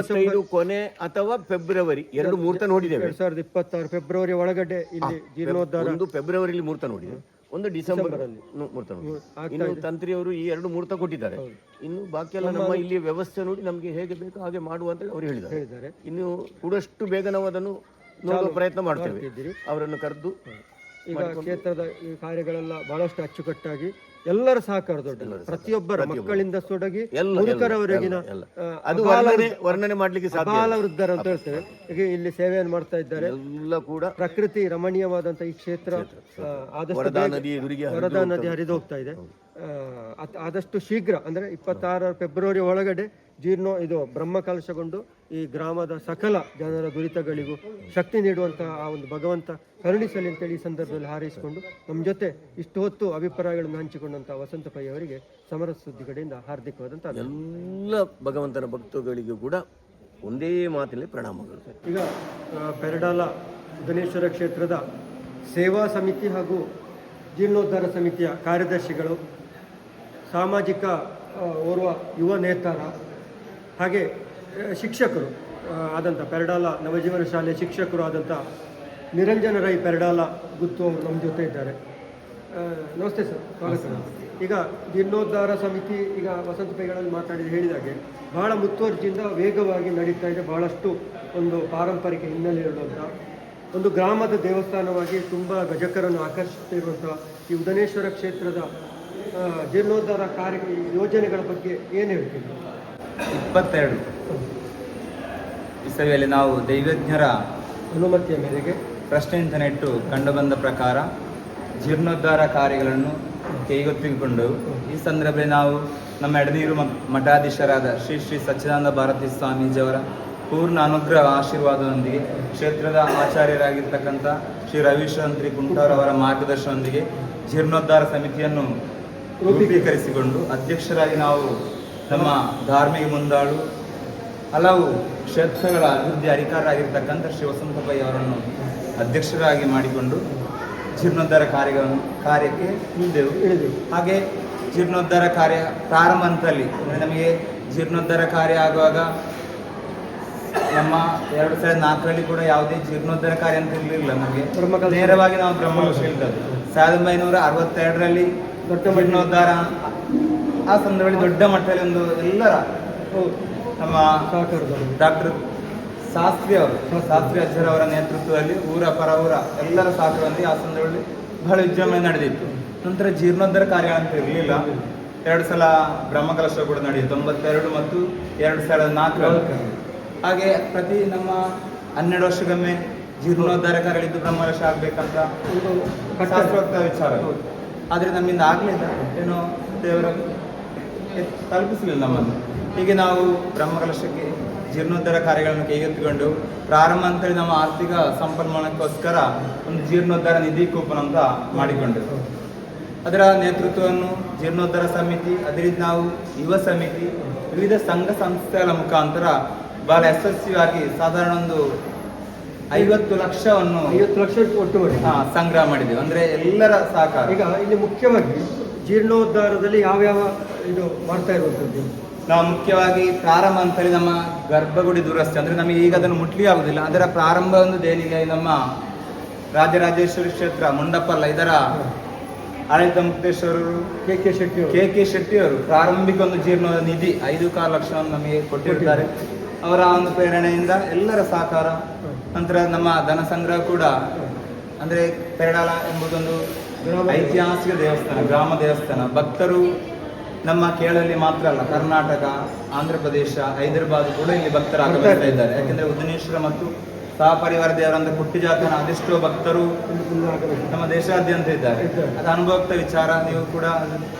ಕೊನೆ ಅಥವಾ ಫೆಬ್ರವರಿ 2 ಮುಹೂರ್ತ ನೋಡಿದ್ದೇವೆ. 2026 ಫೆಬ್ರವರಿ ಒಳಗಡೆ ಇಲ್ಲಿ ಜೀರ್ಣೋದ್ಧಾರ. ಒಂದು ಫೆಬ್ರವರಿಲಿ ಮುಹೂರ್ತ ನೋಡಿದೆ, ಒಂದು ಡಿಸೆಂಬರ್ ಮುಹೂರ್ತ ನೋಡಿ. ಇನ್ನು ತಂತ್ರಿಯವರು ಈ 2 ಮುಹೂರ್ತ ಕೊಟ್ಟಿದ್ದಾರೆ. ಇನ್ನು ಬಾಕಿ ಎಲ್ಲ ನಮ್ಮ ಇಲ್ಲಿ ವ್ಯವಸ್ಥೆ ನೋಡಿ ನಮಗೆ ಹೇಗೆ ಬೇಕು ಹಾಗೆ ಮಾಡುವ ಅಂತ ಅವರು ಹೇಳಿದ್ದಾರೆ. ಇನ್ನು ಕೂಡಷ್ಟು ಬೇಗ ನಾವು ಅದನ್ನು ನೋಡುವ ಪ್ರಯತ್ನ ಮಾಡ್ತೇವೆ. ಅವರನ್ನು ಕರೆದು ಈಗ ಕ್ಷೇತ್ರದ ಈ ಕಾರ್ಯಗಳೆಲ್ಲ ಬಹಳಷ್ಟು ಅಚ್ಚುಕಟ್ಟಾಗಿ ಎಲ್ಲರ ಸಹಕಾರ, ದೊಡ್ಡ ಪ್ರತಿಯೊಬ್ಬರ ಮಕ್ಕಳಿಂದ ತೊಡಗಿ ಮುದುಕರವರೆಗಿನ ವರ್ಣನೆ ಮಾಡ್ಲಿಕ್ಕೆ ಬಾಲ ವೃದ್ಧರು ಅಂತ ಹೇಳ್ತೇವೆ. ಈಗ ಇಲ್ಲಿ ಸೇವೆಯನ್ನು ಮಾಡ್ತಾ ಇದ್ದಾರೆ. ಎಲ್ಲ ಕೂಡ ಪ್ರಕೃತಿ ರಮಣೀಯವಾದಂತಹ ಈ ಕ್ಷೇತ್ರ ಆದಷ್ಟು ವರದಾ ನದಿ ಹರಿದು ಹೋಗ್ತಾ ಇದೆ. ಆದಷ್ಟು ಶೀಘ್ರ ಅಂದ್ರೆ 26 ಫೆಬ್ರವರಿ ಒಳಗಡೆ ಇದು ಬ್ರಹ್ಮ ಕಲಶಗೊಂಡು ಈ ಗ್ರಾಮದ ಸಕಲ ಜನರ ದುರಿತಗಳಿಗೂ ಶಕ್ತಿ ನೀಡುವಂತಹ ಆ ಒಂದು ಭಗವಂತ ಕರುಣಿಸಲಿ ಅಂತೇಳಿ ಈ ಸಂದರ್ಭದಲ್ಲಿ ಹಾರೈಸಿಕೊಂಡು ನಮ್ಮ ಜೊತೆ ಇಷ್ಟು ಹೊತ್ತು ಅಭಿಪ್ರಾಯಗಳನ್ನು ಹಂಚಿಕೊಂಡಂತಹ ವಸಂತ ಪೈ ಅವರಿಗೆ ಸಮರ ಸುದ್ದಿ ಕಡೆಯಿಂದ ಹಾರ್ದಿಕವಾದಂತಹ ಎಲ್ಲ ಭಗವಂತನ ಭಕ್ತಗಳಿಗೂ ಕೂಡ ಒಂದೇ ಮಾತಿನಲ್ಲಿ ಪ್ರಣಾಮಗಳು. ಈಗ ಪೆರಡಾಲ ಉದನೇಶ್ವರ ಕ್ಷೇತ್ರದ ಸೇವಾ ಸಮಿತಿ ಹಾಗೂ ಜೀರ್ಣೋದ್ಧಾರ ಸಮಿತಿಯ ಕಾರ್ಯದರ್ಶಿಗಳು, ಸಾಮಾಜಿಕ ಓರ್ವ ಯುವ ನೇತಾರ, ಹಾಗೆ ಶಿಕ್ಷಕರು ಆದಂಥ ಪೆರಡಾಲ ನವಜೀವನ ಶಾಲೆ ಶಿಕ್ಷಕರು ಆದಂಥ ನಿರಂಜನ ರೈ ಪೆರಡಾಲ ಗುತ್ತು ಅವರು ನಮ್ಮ ಜೊತೆ ಇದ್ದಾರೆ. ನಮಸ್ತೆ ಸರ್, ಸ್ವಾಗತ. ಈಗ ಜೀರ್ಣೋದ್ಧಾರ ಸಮಿತಿ ಈಗ ವಸಂತ ಪೈಗಳಲ್ಲಿ ಹೇಳಿದಾಗೆ ಬಹಳ ಮುತುವರ್ಜಿಯಿಂದ ವೇಗವಾಗಿ ನಡೀತಾ ಇದೆ. ಬಹಳಷ್ಟು ಒಂದು ಪಾರಂಪರಿಕ ಹಿನ್ನೆಲೆ ಇರುವಂಥ ಒಂದು ಗ್ರಾಮದ ದೇವಸ್ಥಾನವಾಗಿ ತುಂಬ ಗಜಕರನ್ನು ಆಕರ್ಷಿಸುತ್ತಿರುವಂಥ ಈ ಉದನೇಶ್ವರ ಕ್ಷೇತ್ರದ ಜೀರ್ಣೋದ್ಧಾರ ಕಾರ್ಯ ಯೋಜನೆಗಳ ಬಗ್ಗೆ ಏನು ಹೇಳ್ತೀವಿ? 22 ಇಸವಿಯಲ್ಲಿ ನಾವು ದೈವಜ್ಞರ ಅನುಮತಿಯ ಮೇರೆಗೆ ಪ್ರಶ್ನೆಯಿಂದ ಇಟ್ಟು ಕಂಡುಬಂದ ಪ್ರಕಾರ ಜೀರ್ಣೋದ್ಧಾರ ಕಾರ್ಯಗಳನ್ನು ಕೈಗೆತ್ತಿಕೊಂಡು ಈ ಸಂದರ್ಭದಲ್ಲಿ ನಾವು ನಮ್ಮ ಎಡನೀರು ಮಠಾಧೀಶರಾದ ಶ್ರೀ ಶ್ರೀ ಸಚ್ಚಿದಾನಂದ ಭಾರತಿ ಸ್ವಾಮೀಜಿಯವರ ಪೂರ್ಣ ಅನುಗ್ರಹ ಆಶೀರ್ವಾದದೊಂದಿಗೆ ಕ್ಷೇತ್ರದ ಆಚಾರ್ಯರಾಗಿರ್ತಕ್ಕಂಥ ಶ್ರೀ ರವೀಶ್ವರಂತ್ರಿ ಕುಂಟಾರವರ ಮಾರ್ಗದರ್ಶನದೊಂದಿಗೆ ಜೀರ್ಣೋದ್ಧಾರ ಸಮಿತಿಯನ್ನು ರೂಪೀಕರಿಸಿಕೊಂಡು ಅಧ್ಯಕ್ಷರಾಗಿ ನಾವು ನಮ್ಮ ಧಾರ್ಮಿಕ ಮುಂದಾಳು ಹಲವು ಕ್ಷೇತ್ರಗಳ ಅಭಿವೃದ್ಧಿ ಅಧಿಕಾರರಾಗಿರ್ತಕ್ಕಂಥ ಶ್ರೀ ವಸಂತ ಪೈ ಅವರನ್ನು ಅಧ್ಯಕ್ಷರಾಗಿ ಮಾಡಿಕೊಂಡು ಜೀರ್ಣೋದ್ಧಾರ ಕಾರ್ಯಕ್ಕೆ ಇಳಿದೆವು. ಹಾಗೆ ಜೀರ್ಣೋದ್ಧಾರ ಕಾರ್ಯ ಪ್ರಾರಂಭ ಹಂತದಲ್ಲಿ ನಮಗೆ ಜೀರ್ಣೋದ್ಧಾರ ಕಾರ್ಯ ಆಗುವಾಗ ನಮ್ಮ 2004ರಲ್ಲಿ ಕೂಡ ಯಾವುದೇ ಜೀರ್ಣೋದ್ಧಾರ ಕಾರ್ಯ ಅಂತ ಇರಲಿಲ್ಲ. ನಮಗೆ ನೇರವಾಗಿ ನಾವು ಬ್ರಹ್ಮಕಲಶ ಇರ್ತದೆ. 1962ರಲ್ಲಿ ದೊಡ್ಡ ಜೀರ್ಣೋದ್ಧಾರ ಆ ಸಂದರ್ಭದಲ್ಲಿ ದೊಡ್ಡ ಮಟ್ಟದಲ್ಲಿ ಒಂದು ಎಲ್ಲರ ನಮ್ಮ ಡಾಕ್ಟರ್ ಶಾಸ್ತ್ರಿ ಅಜ್ಜರ್ ಅವರ ನೇತೃತ್ವದಲ್ಲಿ ಊರ ಪರ ಊರ ಎಲ್ಲರ ಸಹಕಾರದಲ್ಲಿ ಆ ಸಂದರ್ಭದಲ್ಲಿ ಬಹಳ ವಿಜೃಂಭಣೆ ನಡೆದಿತ್ತು. ನಂತರ ಜೀರ್ಣೋದ್ಧಾರ ಕಾರ್ಯ ಅಂತ ಇರಲಿಲ್ಲ. 2 ಸಲ ಬ್ರಹ್ಮಕಲಶ ಕೂಡ ನಡೆಯಿತು, 92 ಮತ್ತು 2004. ಹಾಗೆ ಪ್ರತಿ ನಮ್ಮ 12 ವರ್ಷಗೊಮ್ಮೆ ಜೀರ್ಣೋದ್ಧಾರ ಕಾರ್ಯಗಳಿದ್ದು ಬ್ರಹ್ಮಕಲಶ ಆಗ್ಬೇಕಂತ ಶಾಸ್ತ್ರೋಕ್ತ ವಿಚಾರ. ಆದರೆ ನಮ್ಮಿಂದ ಆಗಲಿಲ್ಲ, ಏನೋ ದೇವರು ತಲುಪಿಸಲಿಲ್ಲ ನಮ್ಮನ್ನು. ಹೀಗೆ ನಾವು ಬ್ರಹ್ಮಕಲಶಕ್ಕೆ ಜೀರ್ಣೋದ್ಧಾರ ಕಾರ್ಯಗಳನ್ನು ಕೈಗೆತ್ತಿಕೊಂಡು ಪ್ರಾರಂಭ ಅಂತೇಳಿ ನಮ್ಮ ಆರ್ಥಿಕ ಸಂಪನ್ಮೂಲಕ್ಕೋಸ್ಕರ ಒಂದು ಜೀರ್ಣೋದ್ಧಾರ ನಿಧಿ ಕೂಪನ್ ಅಂತ ಮಾಡಿಕೊಂಡೆವು. ಅದರ ನೇತೃತ್ವವನ್ನು ಜೀರ್ಣೋದ್ಧಾರ ಸಮಿತಿ, ಅದೇ ರೀತಿ ನಾವು ಯುವ ಸಮಿತಿ, ವಿವಿಧ ಸಂಘ ಸಂಸ್ಥೆಗಳ ಮುಖಾಂತರ ಬಹಳ ಯಶಸ್ವಿಯಾಗಿ ಸಾಧಾರಣ ಒಂದು 50 ಲಕ್ಷವನ್ನು 50 ಲಕ್ಷ ಒಟ್ಟು ಮಾಡಿ ಸಂಗ್ರಹ ಮಾಡಿದ್ದೇವೆ. ಅಂದ್ರೆ ಎಲ್ಲರ ಸಹಕಾರ. ಈಗ ಇಲ್ಲಿ ಮುಖ್ಯವಾಗಿ ಜೀರ್ಣೋದ್ಧಾರದಲ್ಲಿ ಯಾವ್ಯಾವ ಇದು ಮಾಡ್ತಾ ಇರುವಂಥದ್ದು? ನಾವು ಮುಖ್ಯವಾಗಿ ಪ್ರಾರಂಭ ಅಂತೇಳಿ ನಮ್ಮ ಗರ್ಭಗುಡಿ ದುರಸ್ತಿ, ಅಂದ್ರೆ ನಮಗೆ ಈಗ ಅದನ್ನು ಮುಟ್ಲಿ ಆಗುದಿಲ್ಲ. ಅದರ ಪ್ರಾರಂಭ ಒಂದು ದೇಣಿಗೆ ನಮ್ಮ ರಾಜರಾಜೇಶ್ವರಿ ಕ್ಷೇತ್ರ ಮುಂಡಪ್ಪಲ್ಲ ಇದರ ಆಡಳಿತ ಮುಕ್ತೇಶ್ವರರು ಕೆ ಶೆಟ್ಟಿ ಅವರು ಪ್ರಾರಂಭಿಕ ಒಂದು ಜೀರ್ಣ ನಿಧಿ 5.6 ಲಕ್ಷವನ್ನು ನಮಗೆ ಕೊಟ್ಟಿರ್ತಾರೆ. ಅವರ ಒಂದು ಪ್ರೇರಣೆಯಿಂದ ಎಲ್ಲರ ಸಹಕಾರ. ನಂತರ ನಮ್ಮ ಧನ ಸಂಗ್ರಹ ಕೂಡ, ಅಂದ್ರೆ ಪೆರಡಾಲ ಎಂಬುದೊಂದು ಐತಿಹಾಸಿಕ ದೇವಸ್ಥಾನ, ಗ್ರಾಮ ದೇವಸ್ಥಾನ. ಭಕ್ತರು ನಮ್ಮ ಕೇರಳದಲ್ಲಿ ಮಾತ್ರ ಅಲ್ಲ, ಕರ್ನಾಟಕ, ಆಂಧ್ರ ಪ್ರದೇಶ, ಹೈದರಾಬಾದ್ ಕೂಡ ಇಲ್ಲಿ ಭಕ್ತರು ಆಗಮಿಸ್ತಾ ಇದ್ದಾರೆ. ಯಾಕೆಂದ್ರೆ ಉದನೇಶ್ವರ ಮತ್ತು ಸಹಪರಿವಾರ ದೇವರಂತ ಪುಟ್ಟಿ ಜಾತನ ಅದೆಷ್ಟೋ ಭಕ್ತರು ನಮ್ಮ ದೇಶಾದ್ಯಂತ ಇದ್ದಾರೆ. ಅದು ಅನುಭವದ ವಿಚಾರ, ನೀವು ಕೂಡ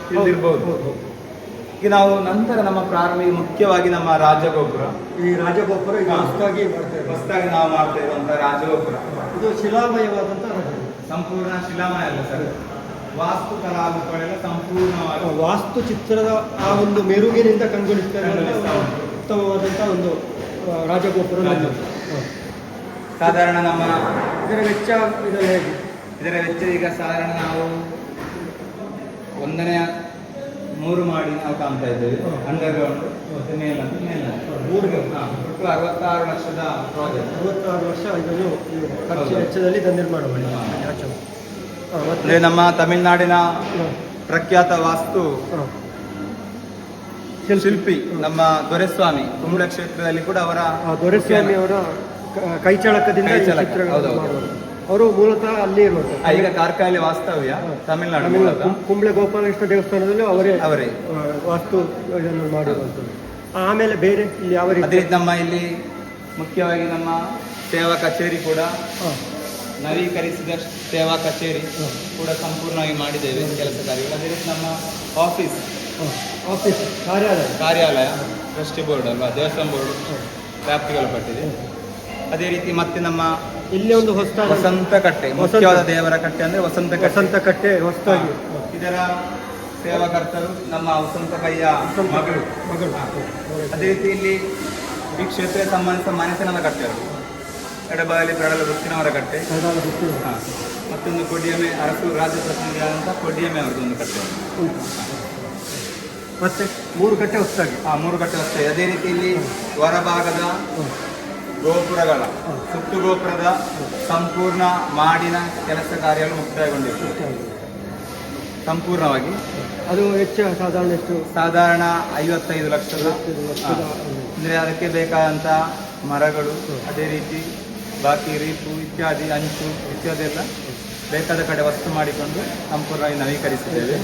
ತಿಳಿದಿರ್ಬೋದು. ಈಗ ನಾವು ನಂತರ ನಮ್ಮ ಪ್ರಾರಂಭಿಕ ಮುಖ್ಯವಾಗಿ ನಮ್ಮ ರಾಜಗೋಪುರ, ಈ ರಾಜಗೋಪುರ ಹೊಸದಾಗಿ ನಾವು ಮಾಡ್ತಾ ಇರುವಂತಹ ರಾಜಗೋಪುರ, ಇದು ಶಿಲಾಮಯವಾದಂತ ಸಂಪೂರ್ಣ ಶಿಲಾಮಯ ಅಲ್ಲ ಸರ್, ವಾಸ್ತು ಕಲಾಗಳೆಲ್ಲ ಸಂಪೂರ್ಣವಾಗಿ ವಾಸ್ತು ಚಿತ್ರದ ಆ ಒಂದು ಮೆರುಗಿನಿಂದ ಕಂಗೊಳಿಸ್ತಾರೆ. ಉತ್ತಮವಾದಂಥ ಒಂದು ರಾಜಗೋಪುರ. ಸಾಧಾರಣ ನಮ್ಮ ಇದರ ವೆಚ್ಚ ಹೇಗೆ? ಇದರ ವೆಚ್ಚ ಈಗ ಸಾಧಾರಣ ನಾವು 1ನೇ 3 ಮಾಡಿ ನಾವು ಕಾಣ್ತಾ ಇದ್ದೇವೆ. ಅಂಡರ್ಗ್ರೌಂಡ್ ಮೇಲಂತ ಮೇಲೆ 66 ಲಕ್ಷದ ಪ್ರಾಜೆಕ್ಟ್. 66 ಲಕ್ಷ ಇದನ್ನು ಖರ್ಚು ವೆಚ್ಚದಲ್ಲಿ ನಿರ್ಮಾಣ ಮಾಡಿ. ಮತ್ತೆ ನಮ್ಮ ತಮಿಳುನಾಡಿನ ಪ್ರಖ್ಯಾತ ವಾಸ್ತು ಶಿಲ್ಪಿ ನಮ್ಮ ದೊರೆಸ್ವಾಮಿ ಕುಂಬಳ ಕ್ಷೇತ್ರದಲ್ಲಿ ಕೂಡ ಅವರ ದೊರೆಸ್ವಾಮಿ ಅವರ ಕೈಚಳಕದಿಂದ ಅವರು ಮೂಲತಃ ಅಲ್ಲಿ ಇರುವಂತ ಈಗ ಕಾರ್ಕಾಲಿ ವಾಸ್ತವ್ಯ ತಮಿಳುನಾಡು ಕುಂಬಳೆ ಗೋಪಾಲಕೃಷ್ಣ ದೇವಸ್ಥಾನದಲ್ಲೂ ಅವರೇ ವಾಸ್ತು ಇದನ್ನು ಮಾಡಿರುವಂಥದ್ದು. ಆಮೇಲೆ ಬೇರೆ ಇಲ್ಲಿ ಯಾವ ರೀತಿ ನಮ್ಮ ಇಲ್ಲಿ ಮುಖ್ಯವಾಗಿ ನಮ್ಮ ಸೇವಾ ಕಚೇರಿ ಕೂಡ ನವೀಕರಿಸಿದ ಸೇವಾ ಕಚೇರಿ ಕೂಡ ಸಂಪೂರ್ಣವಾಗಿ ಮಾಡಿದ್ದೇವೆ ಕೆಲಸ ಕಾರ್ಯಗಳು. ಅದೇ ರೀತಿ ನಮ್ಮ ಆಫೀಸ್ ಕಾರ್ಯಾಲಯ ಟ್ರಸ್ಟಿ ಬೋರ್ಡ್ ಅಲ್ವಾ, ದೇವಸ್ಥಾನ ಬೋರ್ಡ್ ವ್ಯಾಪ್ತಿಗೊಳಪಟ್ಟಿದೆ. ಅದೇ ರೀತಿ ಮತ್ತೆ ನಮ್ಮ ಇಲ್ಲಿ ಒಂದು ವಸಂತ ಕಟ್ಟೆ, ಮುಖ್ಯವಾದ ದೇವರ ಕಟ್ಟೆ ಅಂದ್ರೆ ವಸಂತ ಕಟ್ಟೆ ಹೊಸದಾಗಿ. ಇದರ ಸೇವಾಕರ್ತರು ನಮ್ಮ ವಸಂತಕಯ್ಯ ಮಗಳು. ಅದೇ ರೀತಿ ಇಲ್ಲಿ ಈ ಕ್ಷೇತ್ರಕ್ಕೆ ಸಂಬಂಧಿಸಿದ ಮನೆತನದ ಕಟ್ಟೆಗಳು, ಎಡಬಾಗಲಿ ಪ್ರಡಲ ವೃತ್ತಿನವರ ಕಟ್ಟೆ, ಮತ್ತೊಂದು ಕೊಡಿಯಮೆ ಅರಸು ರಾಜ್ಯ ಪ್ರತಿನಿಧಿಯಾದಂಥ ಕೊಡಿಯಮೆ ಅವರದೊಂದು ಕಟ್ಟೆ. ಮತ್ತೆ 3 ಕಟ್ಟೆ ಹೊಸದಾಗಿ 3 ಕಟ್ಟೆ ಹೊಸದಾಗಿ. ಅದೇ ರೀತಿ ಇಲ್ಲಿ ಹೊರಭಾಗದ ಗೋಪುರಗಳ ಸುತ್ತು ಗೋಪುರದ ಸಂಪೂರ್ಣ ಮಾಡಿನ ಕೆಲಸ ಕಾರ್ಯಗಳು ಮುಕ್ತಾಯಗೊಂಡಿತ್ತು ಸಂಪೂರ್ಣವಾಗಿ. ಅದು ವೆಚ್ಚ ಸಾಧಾರಣ 55 ಲಕ್ಷದ. ಅಂದರೆ ಅದಕ್ಕೆ ಬೇಕಾದಂಥ ಮರಗಳು, ಅದೇ ರೀತಿ ಬಾಕಿ ರೀಪು ಇತ್ಯಾದಿ, ಅಂಚು ಇತ್ಯಾದಿ ಎಲ್ಲ ಬೇಕಾದ ಕಡೆ ವಸ್ತು ಮಾಡಿಕೊಂಡು ಸಂಪೂರ್ಣವಾಗಿ ನವೀಕರಿಸಿದ್ದೇವೆ.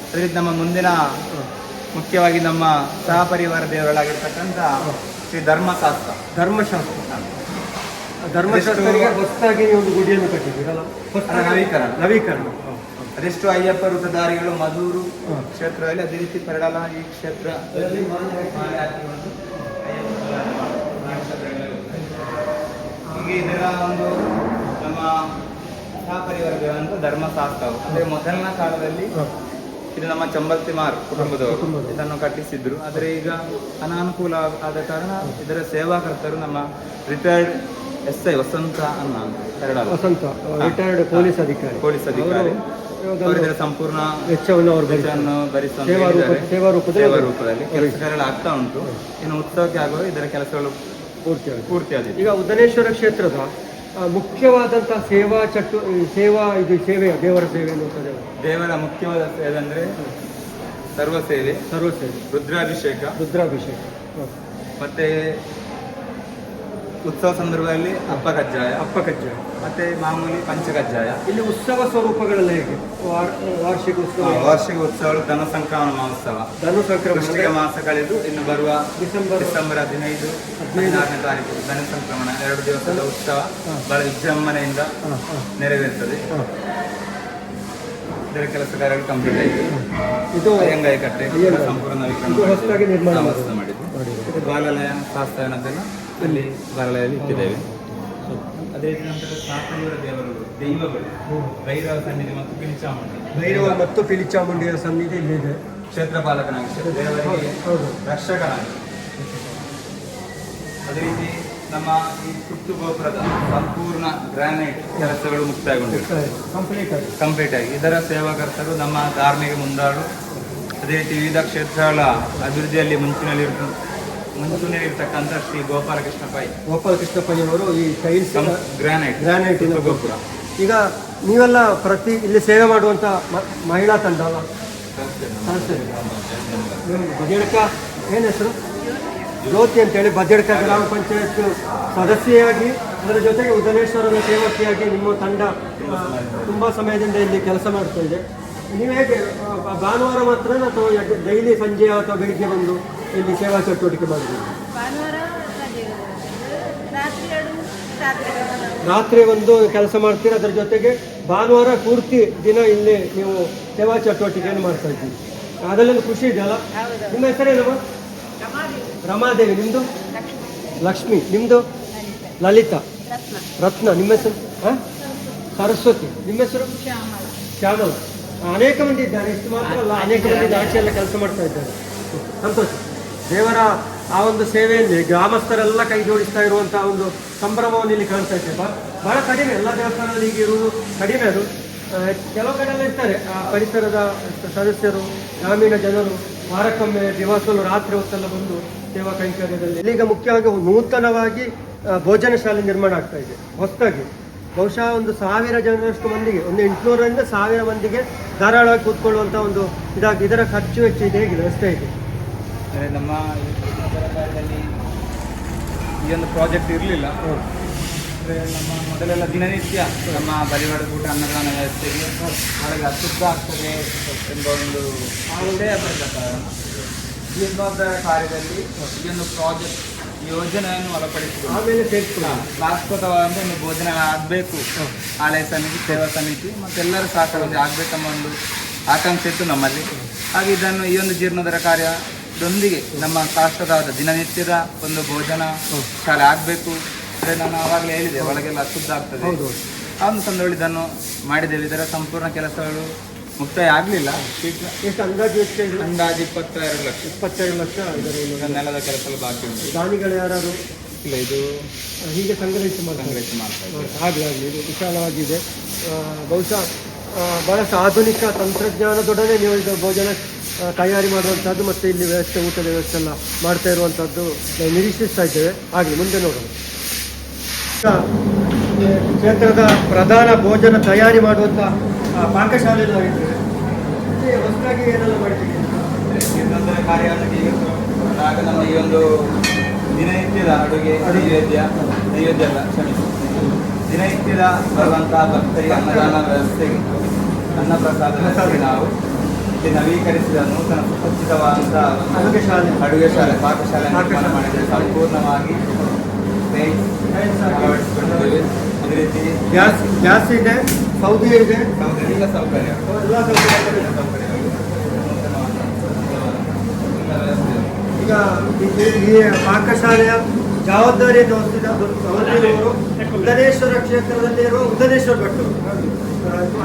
ಅದೇ ರೀತಿ ನಮ್ಮ ಮುಂದಿನ ಮುಖ್ಯವಾಗಿ ನಮ್ಮ ಸಹಪರಿವಾರ ದೇವರುಗಳಾಗಿರ್ತಕ್ಕಂಥ ಶ್ರೀ ಧರ್ಮಶಾಸ್ತ್ರ ಹೊಸದಾಗಿ ಒಂದು ಗುಡಿಯನ್ನು ಕಟ್ಟಿದ್ದೀರಲ್ಲ, ನವೀಕರಣ. ಅದೆಷ್ಟು ಅಯ್ಯಪ್ಪ ವೃತ್ತಧಾರಿಗಳು ಮಧೂರು ಕ್ಷೇತ್ರದಲ್ಲಿ, ಅದೇ ರೀತಿ ಪೆರಡಾಲ ಈ ಕ್ಷೇತ್ರ ಹೀಗೆ ಇದರ ಒಂದು ನಮ್ಮ ಸಹಪರಿವಾರ ದೇವರಂತ ಧರ್ಮಶಾಸ್ತ್ರವು ಅಂದರೆ ಮೊದಲನ ಕಾಲದಲ್ಲಿ ಇದು ನಮ್ಮ ಚಂಬಲ್ತಿಮಾರ್ ಕುಟುಂಬದವರು ಇದನ್ನು ಕಟ್ಟಿಸಿದ್ರು. ಆದರೆ ಈಗ ಅನಾನುಕೂಲ ಆದ ಕಾರಣ ಇದರ ಸೇವಾಕರ್ತರು ನಮ್ಮ ರಿಟೈರ್ಡ್ SI ವಸಂತ ಅನ್ನ ಅಂತ ರಿಟೈರ್ಡ್ ಪೊಲೀಸ್ ಅಧಿಕಾರಿ ಇದರ ಸಂಪೂರ್ಣ ವೆಚ್ಚವನ್ನು ಭರಿಸುವ ಸೇವಾ ರೂಪದಲ್ಲಿ ಕೆಲಸಗಳು ಆಗ್ತಾ ಉಂಟು. ಇನ್ನು ಉತ್ಸವಕ್ಕೆ ಆಗುವ ಇದರ ಕೆಲಸಗಳು ಪೂರ್ತಿಯಾಗಿದೆ. ಈಗ ಉದನೇಶ್ವರ ಕ್ಷೇತ್ರದ ಮುಖ್ಯವಾದಂತಹ ಸೇವೆ ದೇವರ ಸೇವೆ ಅನ್ನುತ್ತದೆ. ದೇವರ ಮುಖ್ಯವಾದ ಸೇವೆ ಅಂದ್ರೆ ಸರ್ವ ಸೇವೆ, ರುದ್ರಾಭಿಷೇಕ ಮತ್ತೆ ಉತ್ಸವ ಸಂದರ್ಭದಲ್ಲಿ ಅಪ್ಪ ಕಜ್ಜಾಯ ಮತ್ತೆ ಮಾಮೂಲಿ ಪಂಚ ಕಜ್ಜಾಯ. ಇಲ್ಲಿ ಉತ್ಸವ ಸ್ವರೂಪಗಳೆಲ್ಲ ಹೇಗೆ? ವಾರ್ಷಿಕ ಉತ್ಸವ, ವಾರ್ಷಿಕ ಉತ್ಸವಗಳು ಧನು ಸಂಕ್ರಮಣ ಮಹೋತ್ಸವ, ವೃಶ್ಚಿಕ ಮಾಸ ಕಳೆದು ಇನ್ನು ಬರುವ ಡಿಸೆಂಬರ್ 15, 16ನೇ ತಾರೀಕು ಧನು ಸಂಕ್ರಮಣ 2 ದಿವಸದ ಉತ್ಸವ ಬಹಳ ವಿಜೃಂಭಣೆಯಿಂದ ನೆರವೇರ್ತದೆ. ಇದರ ಕೆಲಸ ಕಾರ್ಯಗಳು ಕಂಪ್ಲೀಟ್ ಆಯಿತು. ಇದು ಹೆಂಗಾಯಿ ಕಟ್ಟೆ ಸಂಪೂರ್ಣ ಹೊಸದಾಗಿ ನಿರ್ಮಾಣ ಮಾಡಿದ್ದು. ಇದು ಬಾಲಾಲಯ ಶಾಸ್ತ್ರನದನ್ನು ಅಲ್ಲಿ ಬಾಲಾಲಯಲ್ಲಿ ಇಟ್ಟಿದ್ದೇವೆ. ಅದೇ ನಂತರ ಸಾಕನೂರ ದೈವಗಳು ಭೈರವ ಸನ್ನಿಧಿ ಮತ್ತು ಪಿಲಿಚಾಮುಂಡಿಯ ಸನ್ನಿಧಿ ಇಲ್ಲಿದೆ. ಕ್ಷೇತ್ರಪಾಲಕನಾಗಿ ದೇವರಿಗೆ ರಕ್ಷಕನಾಗಿ. ಅದೇ ರೀತಿ ನಮ್ಮ ಈ ಸುತ್ತು ಗೋಪುರದ ಸಂಪೂರ್ಣ ಗ್ರಾನೈಟ್ ಕೆಲಸಗಳು ಮುಕ್ತಾಯಗೊಂಡಿವೆ, ಕಂಪ್ಲೀಟ್ ಆಗಿ. ಇದರ ಸೇವಾಕರ್ತರು ನಮ್ಮ ಧಾರ್ಮಿಕ ಮುಂದಾಳು. ಅದೇ ರೀತಿ ವಿವಿಧ ಕ್ಷೇತ್ರಗಳ ಅಭಿವೃದ್ಧಿಯಲ್ಲಿ ಮುಂಚೂಣಿಯಲ್ಲಿರ್ತಕ್ಕಂಥ ಶ್ರೀ ಗೋಪಾಲಕೃಷ್ಣ ಪೈ ಅವರು ಈ ಟೈಲ್ಸ್ ಗ್ರಾನೈಟ್ ಗೋಪುರ. ಈಗ ನೀವೆಲ್ಲ ಇಲ್ಲಿ ಸೇವೆ ಮಾಡುವಂತ ಮಹಿಳಾ ತಂಡ ಅಲ್ಲ? ಬದಿಯಡ್ಕ ಏನು ಹೆಸರು? ಜ್ಯೋತಿ ಅಂತೇಳಿ ಬದಿಯಡ್ಕ ಗ್ರಾಮ ಪಂಚಾಯತ್ ಸದಸ್ಯೆಯಾಗಿ, ಅದರ ಜೊತೆಗೆ ಉದನೇಶ್ವರನ ಸೇವಕಿಯಾಗಿ ನಿಮ್ಮ ತಂಡ ತುಂಬ ಸಮಯದಿಂದ ಇಲ್ಲಿ ಕೆಲಸ ಮಾಡ್ತಾ ಇದೆ. ನೀವು ಹೇಗೆ ಭಾನುವಾರ ಮಾತ್ರ ಅಥವಾ ಡೈಲಿ ಸಂಜೆ ಅಥವಾ ಬೆಳಿಗ್ಗೆ ಬಂದು ಇಲ್ಲಿ ಸೇವಾ ಚಟುವಟಿಕೆ ಮಾಡಿದ್ದೀವಿ? ರಾತ್ರಿ ಒಂದು ಕೆಲಸ ಮಾಡ್ತೀರಿ, ಅದರ ಜೊತೆಗೆ ಭಾನುವಾರ ಪೂರ್ತಿ ದಿನ ಇಲ್ಲಿ ನೀವು ಸೇವಾ ಚಟುವಟಿಕೆಯನ್ನು ಮಾಡ್ತಾ ಇದ್ದೀವಿ. ಅದರಲ್ಲೂ ಖುಷಿ ಇದೆಯಲ್ಲ? ನಿಮ್ಮ ಹೆಸರೇನಮ್ಮ? ರಮಾದೇವಿ. ನಿಮ್ಮದು? ಲಕ್ಷ್ಮಿ. ನಿಮ್ಮದು? ಲಲಿತಾ. ರತ್ನ. ನಿಮ್ಮ ಹೆಸರು? ಸರಸ್ವತಿ. ನಿಮ್ಮ ಹೆಸರು? ಶ್ಯಾಮಲ. ಅನೇಕ ಮಂದಿ ಇದ್ದಾರೆ, ಇಷ್ಟು ಮಾತ್ರ ಅಲ್ಲ, ಅನೇಕ ಮಂದಿ ಆಚೆಯೆಲ್ಲ ಕೆಲಸ ಮಾಡ್ತಾ ಇದ್ದಾರೆ. ಸಂತೋಷ. ದೇವರ ಆ ಒಂದು ಸೇವೆಯಲ್ಲಿ ಗ್ರಾಮಸ್ಥರೆಲ್ಲ ಕೈ ಜೋಡಿಸ್ತಾ ಇರುವಂಥ ಒಂದು ಸಂಭ್ರಮವನ್ನು ಇಲ್ಲಿ ಕಾಣ್ತಾ ಇದ್ದೇವೆ. ಬಹಳ ಕಡಿಮೆ, ಎಲ್ಲ ದೇವಸ್ಥಾನದಲ್ಲಿ ಈಗ ಇರುವುದು ಕಡಿಮೆ. ಅದು ಕೆಲವು ಕಡೆಯೆಲ್ಲ ಇರ್ತಾರೆ ಆ ಪರಿಸರದ ಸದಸ್ಯರು, ಗ್ರಾಮೀಣ ಜನರು ವಾರಕ್ಕೊಮ್ಮೆ ದಿವಸಲು ರಾತ್ರಿ ಹೊತ್ತೆಲ್ಲ ಬಂದು ಸೇವಾ ಕೈಂಕರ್ಯದಲ್ಲಿ. ಇಲ್ಲಿಗ ಮುಖ್ಯವಾಗಿ ನೂತನವಾಗಿ ಭೋಜನ ಶಾಲೆ ನಿರ್ಮಾಣ ಆಗ್ತಾ ಇದೆ ಹೊಸದಾಗಿ. ಬಹುಶಃ ಒಂದು 1000 ಜನರಷ್ಟು ಮಂದಿಗೆ, ಒಂದು 800ರಿಂದ 1000 ಮಂದಿಗೆ ಧಾರಾಳವಾಗಿ ಕೂತ್ಕೊಳ್ಳುವಂಥ ಒಂದು ಇದಾಗಿ. ಇದರ ಖರ್ಚು ವೆಚ್ಚ ಇದೆ, ಹೇಗೆ ವ್ಯವಸ್ಥೆ ಇದೆ? ನಮ್ಮ ಸರ್ಕಾರದಲ್ಲಿ ಈ ಒಂದು ಪ್ರಾಜೆಕ್ಟ್ ಇರಲಿಲ್ಲ. ನಮ್ಮ ಮೊದಲೆಲ್ಲ ದಿನನಿತ್ಯ ನಮ್ಮ ಬಲಿವಾಡ ಊಟ ಅನ್ನದಾನ ವ್ಯವಸ್ಥೆಗೆ ಒಳಗೆ ಅಶುದ್ಧ ಆಗ್ತದೆ ಎಂಬ ಒಂದು ಆಲೋಚನೆ ಕಾರಣ ಈ ಜವಾಬ್ದಾರಿ ಕಾರ್ಯದಲ್ಲಿ ಈ ಒಂದು ಪ್ರಾಜೆಕ್ಟ್ ಯೋಜನೆಯನ್ನು ಒಳಪಡಿಸಿಕೊಂಡು ಆಮೇಲೆ ಶಾಶ್ವತವಾದ ಒಂದು ಭೋಜನ ಆಗಬೇಕು. ಆಲಯ ಸಮಿತಿ, ಸೇವಾ ಸಮಿತಿ ಮತ್ತೆಲ್ಲರ ಸಹಕಾರದಲ್ಲಿ ಆಗಬೇಕೆಂಬ ಒಂದು ಆಕಾಂಕ್ಷೆ ಇತ್ತು ನಮ್ಮಲ್ಲಿ. ಹಾಗೆ ಇದನ್ನು ಈ ಒಂದು ಜೀರ್ಣೋದ್ಧಾರ ಕಾರ್ಯದೊಂದಿಗೆ ನಮ್ಮ ಶಾಶ್ವತವಾದ ದಿನನಿತ್ಯದ ಒಂದು ಭೋಜನ ಶಾಲೆ ಆಗಬೇಕು. ಅಂದರೆ ನಾನು ಆವಾಗಲೇ ಹೇಳಿದೆ, ಒಳಗೆಲ್ಲ ಅಶುದ್ಧ ಆಗ್ತದೆ. ಆ ಒಂದು ಸಂದರ್ಭದಲ್ಲಿ ಇದನ್ನು ಮಾಡಿದ್ದೇವೆ. ಇದರ ಸಂಪೂರ್ಣ ಕೆಲಸಗಳು ಮುಕ್ತಾಯ ಆಗಲಿಲ್ಲ. ಎಷ್ಟು ಅಂದಾಜು? ಅಂದಾಜು 22 ಲಕ್ಷ. 22 ಲಕ್ಷ ಇದರ ನೆಲದ ಕೆಲಸ ಬಾಕಿ ಉಂಟು. ದಾನಿಗಳು ಯಾರು ಇಲ್ಲ, ಇದು ಹೀಗೆ ಸಂಗ್ರಹಿಸಿ ಮಾಡ್ತಾ ಹಾಗೆ ಆಗಲಿ. ಇದು ವಿಶಾಲವಾಗಿದೆ. ಬಹುಶಃ ಬಹಳಷ್ಟು ಆಧುನಿಕ ತಂತ್ರಜ್ಞಾನದೊಡನೆ ನೀವು ಇದು ಭೋಜನ ತಯಾರಿ ಮಾಡುವಂಥದ್ದು ಮತ್ತು ಇಲ್ಲಿ ವ್ಯವಸ್ಥೆ, ಊಟದ ವ್ಯವಸ್ಥೆ ಎಲ್ಲ ಮಾಡ್ತಾ ಇರುವಂಥದ್ದು ನಿರೀಕ್ಷಿಸ್ತಾ ಇದ್ದೇವೆ. ಆಗಲಿ, ಮುಂದೆ ನೋಡೋಣ. ಕ್ಷೇತ್ರದ ಪ್ರಧಾನ ಭೋಜನ ತಯಾರಿ ಮಾಡುವಂಥ ಪಾಕಶಾಲೆಯನ್ನು ಆಗಿದ್ದೇವೆ. ಹೊಸದಾಗಿ ಏನೆಲ್ಲ ಮಾಡ್ತೀವಿ? ಜೀರ್ಣೋದ್ಧಾರ ಕಾರ್ಯವನ್ನು ಆಗ ನಮ್ಮ ಈ ಒಂದು ದಿನನಿತ್ಯದ ಅಡುಗೆ ನೈವೇದ್ಯ ಅಲ್ಲ, ಕ್ಷಮಿಸಿ, ದಿನನಿತ್ಯದ ಬರುವಂತಹ ಭಕ್ತರಿಗೆ ಅನ್ನದಾನ ವ್ಯವಸ್ಥೆಗೆ, ಅನ್ನ ಪ್ರಸಾದ ವ್ಯವಸ್ಥೆಗೆ ನಾವು ಇಲ್ಲಿ ನವೀಕರಿಸಿದ ನೂತನ ಸುಸಜ್ಜಿತವಾದಂತಹ ಅಡುಗೆ ಶಾಲೆ ಪಾಕಶಾಲೆ ನಿರ್ಮಾಣ ಮಾಡಿದರೆ ಸಂಪೂರ್ಣವಾಗಿ ಅಳವಡಿಸಿಕೊಂಡಿದ್ದೇವೆ. ಅದೇ ರೀತಿ ಗ್ಯಾಸ್ ಇದೆ, ಸೌದೆ ಇದೆ, ಎಲ್ಲ ಸೌಕರ್ಯ ಈಗ ಈ ಪಾಕಶಾಲೆಯ ಜವಾಬ್ದಾರಿಯನ್ನು ಹೊತ್ತಿದವರು ಉದನೇಶ್ವರ ಕ್ಷೇತ್ರದಲ್ಲಿ ಇರುವ ಉದನೇಶ್ವರ ಭಟ್ಟರು.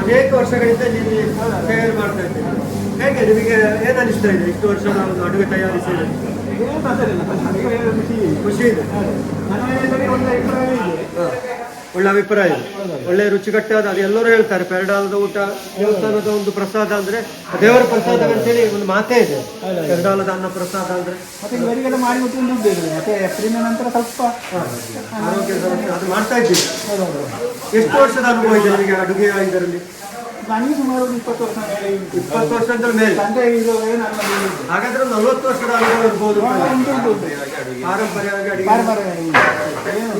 ಅನೇಕ ವರ್ಷಗಳಿಂದ ಇಲ್ಲಿ ಸೇವೆ ಮಾಡ್ತಾ ಇದ್ದೇವೆ. ಹೇಗೆ ನಿಮಗೆ ಏನು ಅನಿಸ್ತಾ ಇದೆ ಇಷ್ಟು ವರ್ಷ ನಾವು ಅಡುಗೆ ತಯಾರಿಸಿ? ಖುಷಿ ಇದೆ, ಒಳ್ಳೆ ಅಭಿಪ್ರಾಯ ಇದೆ, ಒಳ್ಳೆ ರುಚಿಕಟ್ಟಾದ. ಅದು ಎಲ್ಲರೂ ಹೇಳ್ತಾರೆ, ಪೆರಡಾಲದ ಊಟ ದೇವಸ್ಥಾನದ ಒಂದು ಪ್ರಸಾದ ಅಂದ್ರೆ ದೇವರ ಪ್ರಸಾದ ಅಂತೇಳಿ ಒಂದು ಮಾತೇ ಇದೆ. ಪೆರಡಾಲದ ಅನ್ನ ಪ್ರಸಾದ ಅಂದ್ರೆ ಇವರಿಗೆಲ್ಲ ಮಾಡಿಬಿಟ್ಟು ಮತ್ತೆ ಏಪ್ರಿಲ್ ನಂತರ ಸ್ವಲ್ಪ ಆರೋಗ್ಯ ಸಮಸ್ಯೆ ಅದು ಮಾಡ್ತಾ ಇದ್ದೀವಿ. ಎಷ್ಟು ವರ್ಷದ ಅನುಭವ ಇದೆ ನಿಮಗೆ ಅಡುಗೆ ಇದರಲ್ಲಿ? ನನಗೆ ಸುಮಾರು ಒಂದು 20 ವರ್ಷ ಮೇಲೆ 20 ವರ್ಷದ ಮೇಲೆ. ತಂದೆ ಇರುವಾಗ ನನ್ನ ಮನೆಯಲ್ಲಿ ಇದ್ದು. ಹಾಗಾದ್ರೆ 40 ವರ್ಷದ ಅನುಭವ ಇರ್ಬೋದು. ಉಂಟು. ಪಾರಂಪರ್ಯವಾಗಿ ಅಡಿಗೆ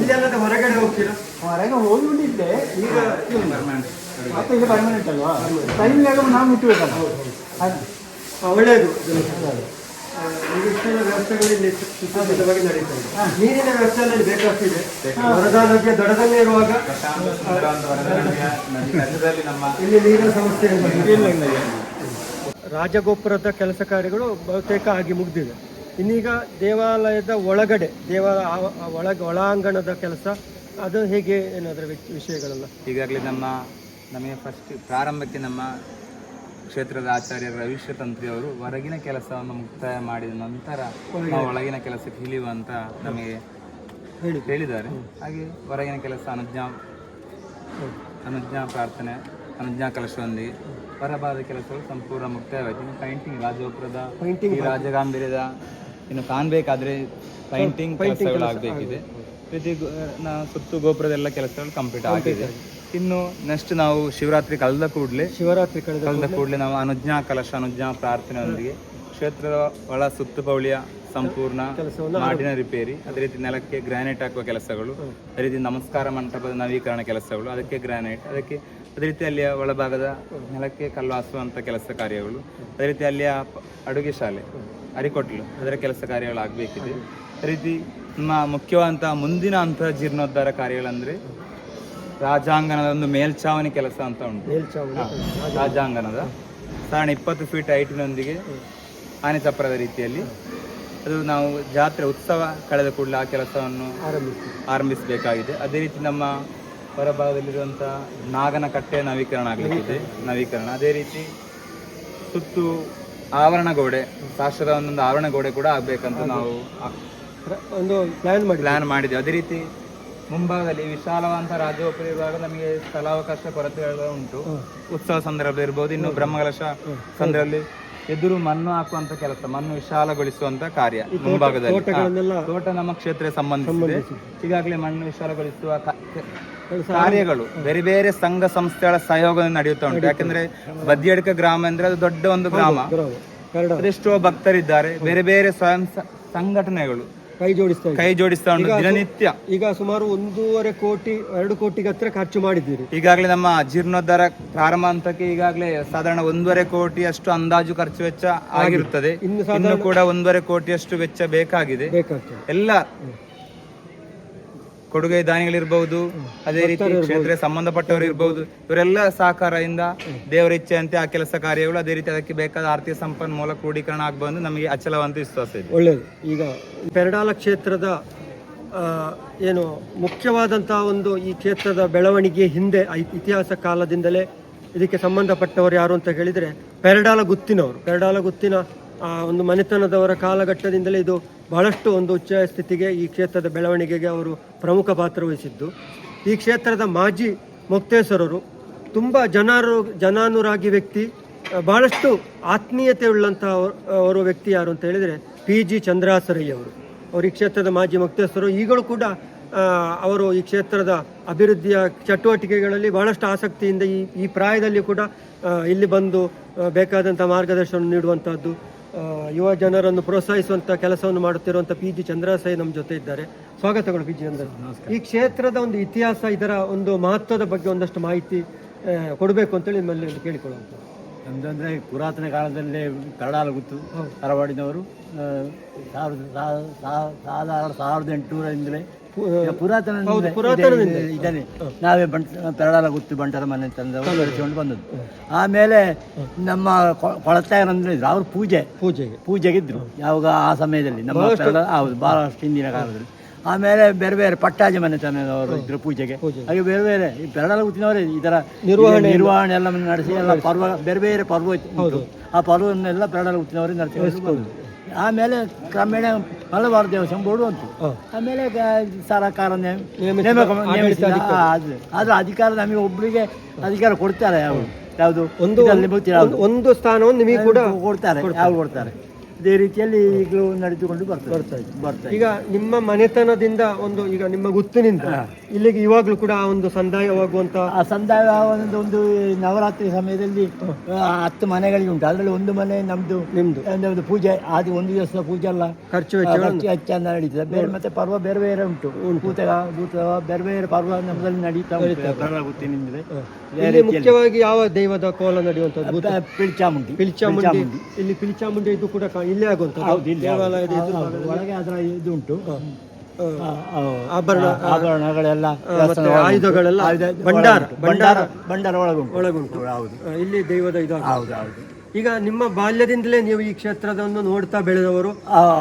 ಇಲ್ಲೆಲ್ಲ ಹೊರಗಡೆ ಹೋಗ್ತೀರಾ? ಹೊರಗೆ ಹೋಗಿಬಿಟ್ಟಿದ್ದೆ. ಈಗ ಮತ್ತೆ ಇಲ್ಲಿ ಪರ್ಮನೆಂಟ್ ಅಲ್ವಾ, ಟೈಮಿಗೆ ನಾವು ಮುಟ್ಟಬೇಕಲ್ಲ. ಒಳ್ಳೆಯದು. ಈಗ ಇಷ್ಟೆಲ್ಲ ವ್ಯವಸ್ಥೆಗಳಲ್ಲಿ ಸುಸಜ್ಜಿತವಾಗಿ ನಡೀತದೆ. ನೀರಿನ ವ್ಯವಸ್ಥೆ ಅಲ್ಲಿ ಬೇಕಾಗ್ತಿದೆ. ವರದಾ ನದಿಯ ದಡದಲ್ಲೇ ಇರುವಾಗ ಇಲ್ಲಿ ನೀರಿನ ಸಮಸ್ಯೆ ಇಲ್ಲ. ರಾಜಗೋಪುರದ ಕೆಲಸ ಕಾರ್ಯಗಳು ಬಹುತೇಕ ಆಗಿ ಮುಗಿದಿದೆ. ಇನ್ನೀಗ ದೇವಾಲಯದ ಒಳಗಡೆ ಒಳಾಂಗಣದ ಕೆಲಸ ಅದು ಹೇಗೆ, ಏನಾದರೂ ವಿಷಯಗಳೆಲ್ಲ ಈಗಾಗಲೇ ನಮಗೆ ಫಸ್ಟ್ ಪ್ರಾರಂಭಕ್ಕೆ ನಮ್ಮ ಕ್ಷೇತ್ರದ ಆಚಾರ್ಯ ರವೀಶ್ವರ ತಂತ್ರಿ ಅವರು ಹೊರಗಿನ ಕೆಲಸವನ್ನು ಮುಕ್ತಾಯ ಮಾಡಿದ ನಂತರ ನಾವು ಒಳಗಿನ ಕೆಲಸಕ್ಕೆ ಇಳಿಯುವಂತ ನಮಗೆ ಹೇಳಿದ್ದಾರೆ. ಹಾಗೆ ಹೊರಗಿನ ಕೆಲಸ ಅನುಜ್ಞಾ ಪ್ರಾರ್ಥನೆ, ಅನುಜ್ಞಾ ಕಲಶದೊಂದಿಗೆ ಹೊರಭಾಗದ ಕೆಲಸಗಳು ಸಂಪೂರ್ಣ ಮುಕ್ತಾಯವಾಯಿತು. ಇನ್ನು ಪೈಂಟಿಂಗ್, ರಾಜಗೋಪುರದ ಈ ರಾಜಗಾಂಭೀರ್ಯದ ಇನ್ನು ಕಾಣಬೇಕಾದ್ರೆ ಪೈಂಟಿಂಗ್ ಕೆಲಸಗಳಾಗಬೇಕಿದೆ. ಪ್ರತಿ ಸುತ್ತು ಗೋಪುರದೆಲ್ಲ ಕೆಲಸಗಳು ಕಂಪ್ಲೀಟ್ ಆಗಿದೆ. ಇನ್ನು ನೆಕ್ಸ್ಟ್ ನಾವು ಶಿವರಾತ್ರಿ ಕಳೆದ ಕೂಡಲೇ ನಾವು ಅನುಜ್ಞಾ ಕಲಶ, ಅನುಜ್ಞಾ ಪ್ರಾರ್ಥನೆಯೊಂದಿಗೆ ಕ್ಷೇತ್ರದ ಒಳ ಸುತ್ತುಪೌಳಿಯ ಸಂಪೂರ್ಣ ಮಾಡಿನ ರಿಪೇರಿ, ಅದೇ ರೀತಿ ನೆಲಕ್ಕೆ ಗ್ರಾನೈಟ್ ಹಾಕುವ ಕೆಲಸಗಳು, ಅದೇ ರೀತಿ ನಮಸ್ಕಾರ ಮಂಟಪದ ನವೀಕರಣ ಕೆಲಸಗಳು, ಅದಕ್ಕೆ ಗ್ರಾನೈಟ್, ಅದೇ ರೀತಿ ಅಲ್ಲಿಯ ಒಳಭಾಗದ ನೆಲಕ್ಕೆ ಕಲ್ಲು ಹಾಸುವಂಥ ಕೆಲಸ ಕಾರ್ಯಗಳು, ಅದೇ ರೀತಿ ಅಲ್ಲಿಯ ಅಡುಗೆ ಶಾಲೆ, ಅರಿಕೊಟ್ಲು, ಅದರ ಕೆಲಸ ಕಾರ್ಯಗಳಾಗಬೇಕಿದೆ. ಅದೇ ರೀತಿ ನಮ್ಮ ಮುಖ್ಯವಾದಂಥ ಮುಂದಿನ ಹಂತದ ಜೀರ್ಣೋದ್ಧಾರ ಕಾರ್ಯಗಳಂದರೆ ರಾಜಾಂಗಣದ ಒಂದು ಮೇಲ್ಛಾವಣಿ ಕೆಲಸ ಅಂತ ಉಂಟು. ರಾಜಾಂಗಣದ ಸಾಧಾರಣ 20 ಫೀಟ್ ಹೈಟಿನೊಂದಿಗೆ ಆನೆ ಚಪ್ರದ ರೀತಿಯಲ್ಲಿ ಅದು ನಾವು ಜಾತ್ರೆ ಉತ್ಸವ ಕಳೆದ ಕೂಡಲೇ ಆ ಕೆಲಸವನ್ನು ಆರಂಭಿಸಬೇಕಾಗಿದೆ. ಅದೇ ರೀತಿ ನಮ್ಮ ಹೊರಭಾಗದಲ್ಲಿರುವಂಥ ನಾಗನ ಕಟ್ಟೆ ನವೀಕರಣ ಆಗಲಿಕ್ಕಿದೆ. ಅದೇ ರೀತಿ ಸುತ್ತು ಆವರಣ ಗೋಡೆ, ಶಾಸ್ತ್ರದ ಒಂದೊಂದು ಆವರಣ ಗೋಡೆ ಕೂಡ ಆಗಬೇಕಂತ ನಾವು ಒಂದು ಪ್ಲಾನ್ ಮಾಡಿದ್ದೇವೆ. ಅದೇ ರೀತಿ ಮುಂಭಾಗದಲ್ಲಿ ವಿಶಾಲವಾದಂಥ ರಾಜಗೋಪುರ ಇರುವಾಗ ನಮಗೆ ಸ್ಥಳಾವಕಾಶ ಕೊರತೆಗಳು ಉಂಟು. ಉತ್ಸವ ಸಂದರ್ಭದಲ್ಲಿ ಇರ್ಬೋದು, ಇನ್ನು ಬ್ರಹ್ಮಕಲಶ ಸಂದರ್ಭದಲ್ಲಿ ಎದುರು ಮಣ್ಣು ಹಾಕುವಂತ ಕೆಲಸ, ಮಣ್ಣು ವಿಶಾಲಗೊಳಿಸುವಂತ ಕಾರ್ಯ ಮುಂಭಾಗದಲ್ಲಿ. ತೋಟ ನಮ್ಮ ಕ್ಷೇತ್ರ ಸಂಬಂಧಿಸಿದೆ. ಈಗಾಗಲೇ ಮಣ್ಣು ವಿಶಾಲಗೊಳಿಸುವ ಕಾರ್ಯಗಳು ಬೇರೆ ಬೇರೆ ಸಂಘ ಸಂಸ್ಥೆಗಳ ಸಹಯೋಗದಿಂದ ನಡೆಯುತ್ತಾ ಉಂಟು. ಯಾಕಂದ್ರೆ ಬದಿಯಡ್ಕ ಗ್ರಾಮ ಅಂದ್ರೆ ಅದು ದೊಡ್ಡ ಒಂದು ಗ್ರಾಮ, ಅದೆಷ್ಟೋ ಭಕ್ತರಿದ್ದಾರೆ. ಬೇರೆ ಬೇರೆ ಸ್ವಯಂ ಸಂಘಟನೆಗಳು ಕೈ ಜೋಡಿಸ್ತಾ ಉಂಟು ದಿನನಿತ್ಯ. ಈಗ ಸುಮಾರು 1.5 ಕೋಟಿ 2 ಕೋಟಿಗೆ ಹತ್ರ ಖರ್ಚು ಮಾಡಿದ್ದೀರಿ. ಈಗಾಗಲೇ ನಮ್ಮ ಜೀರ್ಣೋದ್ಧಾರ ಪ್ರಾರಂಭ ಹಂತಕ್ಕೆ ಈಗಾಗಲೇ ಸಾಧಾರಣ 1.5 ಕೋಟಿಯಷ್ಟು ಅಂದಾಜು ಖರ್ಚು ವೆಚ್ಚ ಆಗಿರುತ್ತದೆ. ಇನ್ನು ಕೂಡ 1.5 ಕೋಟಿಯಷ್ಟು ವೆಚ್ಚ ಬೇಕಾಗಿದೆ. ಎಲ್ಲ ಕೊಡುಗೆ ದಾನಿಗಳಿರ್ಬಹುದು, ಅದೇ ರೀತಿ ಕ್ಷೇತ್ರ ಸಂಬಂಧಪಟ್ಟವರು ಇರ್ಬಹುದು, ಇವರೆಲ್ಲ ಸಹಕಾರದಿಂದ ದೇವರ ಇಚ್ಛೆಯಂತೆ ಆ ಕೆಲಸ ಕಾರ್ಯಗಳು, ಅದೇ ರೀತಿ ಅದಕ್ಕೆ ಬೇಕಾದ ಆರ್ಥಿಕ ಸಂಪನ್ಮೂಲ ಕ್ರೋಢೀಕರಣ ಆಗಬಹುದು ನಮಗೆ ಅಚಲವಂತ ವಿಶ್ವಾಸ ಇದೆ. ಒಳ್ಳೆಯದು. ಈಗ ಪೆರಡಾಲ ಕ್ಷೇತ್ರದ ಏನು ಮುಖ್ಯವಾದಂತಹ ಒಂದು ಈ ಕ್ಷೇತ್ರದ ಬೆಳವಣಿಗೆ ಹಿಂದೆ ಇತಿಹಾಸ ಕಾಲದಿಂದಲೇ ಇದಕ್ಕೆ ಸಂಬಂಧಪಟ್ಟವರು ಯಾರು ಅಂತ ಹೇಳಿದರೆ ಪೆರಡಾಲ ಗುತ್ತಿನ ಒಂದು ಮನೆತನದವರ ಕಾಲಘಟ್ಟದಿಂದಲೇ ಇದು ಬಹಳಷ್ಟು ಒಂದು ಉಚ್ಚ ಸ್ಥಿತಿಗೆ ಈ ಕ್ಷೇತ್ರದ ಬೆಳವಣಿಗೆಗೆ ಅವರು ಪ್ರಮುಖ ಪಾತ್ರ ವಹಿಸಿದ್ದು. ಈ ಕ್ಷೇತ್ರದ ಮಾಜಿ ಮೊಕ್ತೇಶ್ವರರು ತುಂಬ ಜನಾನುರಾಗಿ ವ್ಯಕ್ತಿ, ಬಹಳಷ್ಟು ಆತ್ಮೀಯತೆ ಉಳ್ಳಂತಹ ಅವರು ವ್ಯಕ್ತಿ ಯಾರು ಅಂತ ಹೇಳಿದರೆ PG ಚಂದ್ರಾಸರಯ್ಯ ಅವರು ಈ ಕ್ಷೇತ್ರದ ಮಾಜಿ ಮೊಕ್ತೇಶ್ವರರು. ಈಗಲೂ ಕೂಡ ಅವರು ಈ ಕ್ಷೇತ್ರದ ಅಭಿವೃದ್ಧಿಯ ಚಟುವಟಿಕೆಗಳಲ್ಲಿ ಬಹಳಷ್ಟು ಆಸಕ್ತಿಯಿಂದ ಈ ಪ್ರಾಯದಲ್ಲಿ ಕೂಡ ಇಲ್ಲಿ ಬಂದು ಬೇಕಾದಂಥ ಮಾರ್ಗದರ್ಶನ ನೀಡುವಂಥದ್ದು, ಯುವ ಜನರನ್ನು ಪ್ರೋತ್ಸಾಹಿಸುವಂಥ ಕೆಲಸವನ್ನು ಮಾಡುತ್ತಿರುವಂಥ PG ಚಂದ್ರಾಸಯ್ಯ ನಮ್ಮ ಜೊತೆ ಇದ್ದಾರೆ. ಸ್ವಾಗತಗಳು PG ಚಂದ್ರಾಸಯ್ಯ. ಈ ಕ್ಷೇತ್ರದ ಒಂದು ಇತಿಹಾಸ, ಇದರ ಒಂದು ಮಹತ್ವದ ಬಗ್ಗೆ ಒಂದಷ್ಟು ಮಾಹಿತಿ ಕೊಡಬೇಕು ಅಂತೇಳಿ ನಿಮ್ಮಲ್ಲಿ ಕೇಳಿಕೊಳ್ಳುವಂಥ. ನಮ್ದಂದ್ರೆ ಪುರಾತನ ಕಾಲದಲ್ಲೇ ಪೆರಡಾಲ ಗುತ್ತು ತರವಾಡಿನವರು 1800ರಿಂದಲೇ ಪುರಾತನ ಇದ್ದಾನೆ. ನಾವೇ ಪೆರಡಾಲ ಗುತ್ತು ಬಂಟರ ಮನೆ ತಂದವರು ಬೆಳೆಸಿಕೊಂಡು ಬಂದದ್ದು. ಆಮೇಲೆ ನಮ್ಮ ಕೊಳತಾಯರಂದ್ರೆ ಇದ್ರು, ಅವರು ಪೂಜೆಗಿದ್ರು ಯಾವಾಗ ಆ ಸಮಯದಲ್ಲಿ ನಮ್ಮ ಹೌದು ಬಹಳಷ್ಟು ಹಿಂದಿನ ಕಾಲದಲ್ಲಿ. ಆಮೇಲೆ ಬೇರೆ ಬೇರೆ ಪಟ್ಟಾಜಿ ಮನೆತನದವರು ಇದ್ರು ಪೂಜೆಗೆ. ಹಾಗೆ ಬೇರೆ ಬೇರೆ ಈ ಪೆರಡಾಲ ಗುತ್ತಿನವರೇ ಇದರ ನಿರ್ವಹಣೆ ಎಲ್ಲ ನಡೆಸಿ ಎಲ್ಲ ಪರ್ವ ಬೇರೆ ಬೇರೆ ಪರ್ವ ಇತ್ತು. ಆ ಪರ್ವನ್ನೆಲ್ಲ ಪೆರಡಾಲ ಗುತ್ತಿನವರೇ ನಡೆಸಿಕೊಂಡು ಆಮೇಲೆ ಕ್ರಮೇಣ ಹಲವಾರು ದೇವಸ್ಥಾನ ಬೋರ್ಡು ಅಂತು. ಆಮೇಲೆ ಸರಕಾರ ಆದ್ರೆ ಅಧಿಕಾರ ನಮಗೆ ಒಬ್ಬರಿಗೆ ಅಧಿಕಾರ ಕೊಡ್ತಾರೆ. ಯಾವುದು ಒಂದು ಸ್ಥಾನವನ್ನು ನಿಮಗೆ ಕೂಡ ಕೊಡ್ತಾರೆ. ಯಾರು ಕೊಡ್ತಾರೆ? ಇದೇ ರೀತಿಯಲ್ಲಿ ಈಗಲೂ ನಡೆದುಕೊಂಡು ಬರ್ತಾ ಇದೆ. ಬರ್ತಾ ಈಗ ನಿಮ್ಮ ಮನೆತನದಿಂದ ಒಂದು ಈಗ ನಿಮ್ಮ ಗುತ್ತಿನಿಂದ ಇಲ್ಲಿಗೆ ಇವಾಗಲೂ ಕೂಡ ಆ ಒಂದು ಸಂದಾಯವಾಗುವಂತ ಆ ಸಂದಾಯ ಒಂದು ನವರಾತ್ರಿ ಸಮಯದಲ್ಲಿ 10 ಮನೆಗಳಿಗೆ ಉಂಟು. ಅದರಲ್ಲಿ ಒಂದು ಮನೆ ನಮ್ದು ನಿಮ್ದು ಪೂಜೆ ಅದು ಒಂದು ದಿವಸದ ಪೂಜೆ ಅಲ್ಲ, ಖರ್ಚು ವೆಚ್ಚ ಹೆಚ್ಚಾಗಿ ನಡೀತದೆ. ಬೇರೆ ಮತ್ತೆ ಪರ್ವ ಬೇರೆ ಬೇರೆ ಉಂಟು, ಭೂತವ ಬೇರೆ ಬೇರೆ ಪರ್ವ ನಮ್ಮದಲ್ಲಿ ನಡೀತಾ ಗೊತ್ತಿನಿಂದ. ಇಲ್ಲಿ ಮುಖ್ಯವಾಗಿ ಯಾವ ದೈವದ ಕೋಲ ನಡೆಯುವಂತದ್ದು? ಪಿಲ್ಚಾಮುಂಡಿ. ಇಲ್ಲಿ ಪಿಲ್ಚಾಮುಂಡಿ ಇದು ಕೂಡ ಇಲ್ಲೇ ಆಗುವಂತದ್ದು ದೇವಾಲಯದ ಒಳಗೆ ಅದರ ಇದು ಉಂಟು, ಆಭರಣಗಳೆಲ್ಲ ಆಭರಣಗಳೆಲ್ಲ, ಆಯುಧಗಳೆಲ್ಲ ಭಂಡಾರ ಒಳಗುಂಟು. ಹೌದು, ಇಲ್ಲಿ ದೈವದ ಇದು. ಹೌದು. ಈಗ ನಿಮ್ಮ ಬಾಲ್ಯದಿಂದಲೇ ನೀವು ಈ ಕ್ಷೇತ್ರವನ್ನು ನೋಡ್ತಾ ಬೆಳೆದವರು,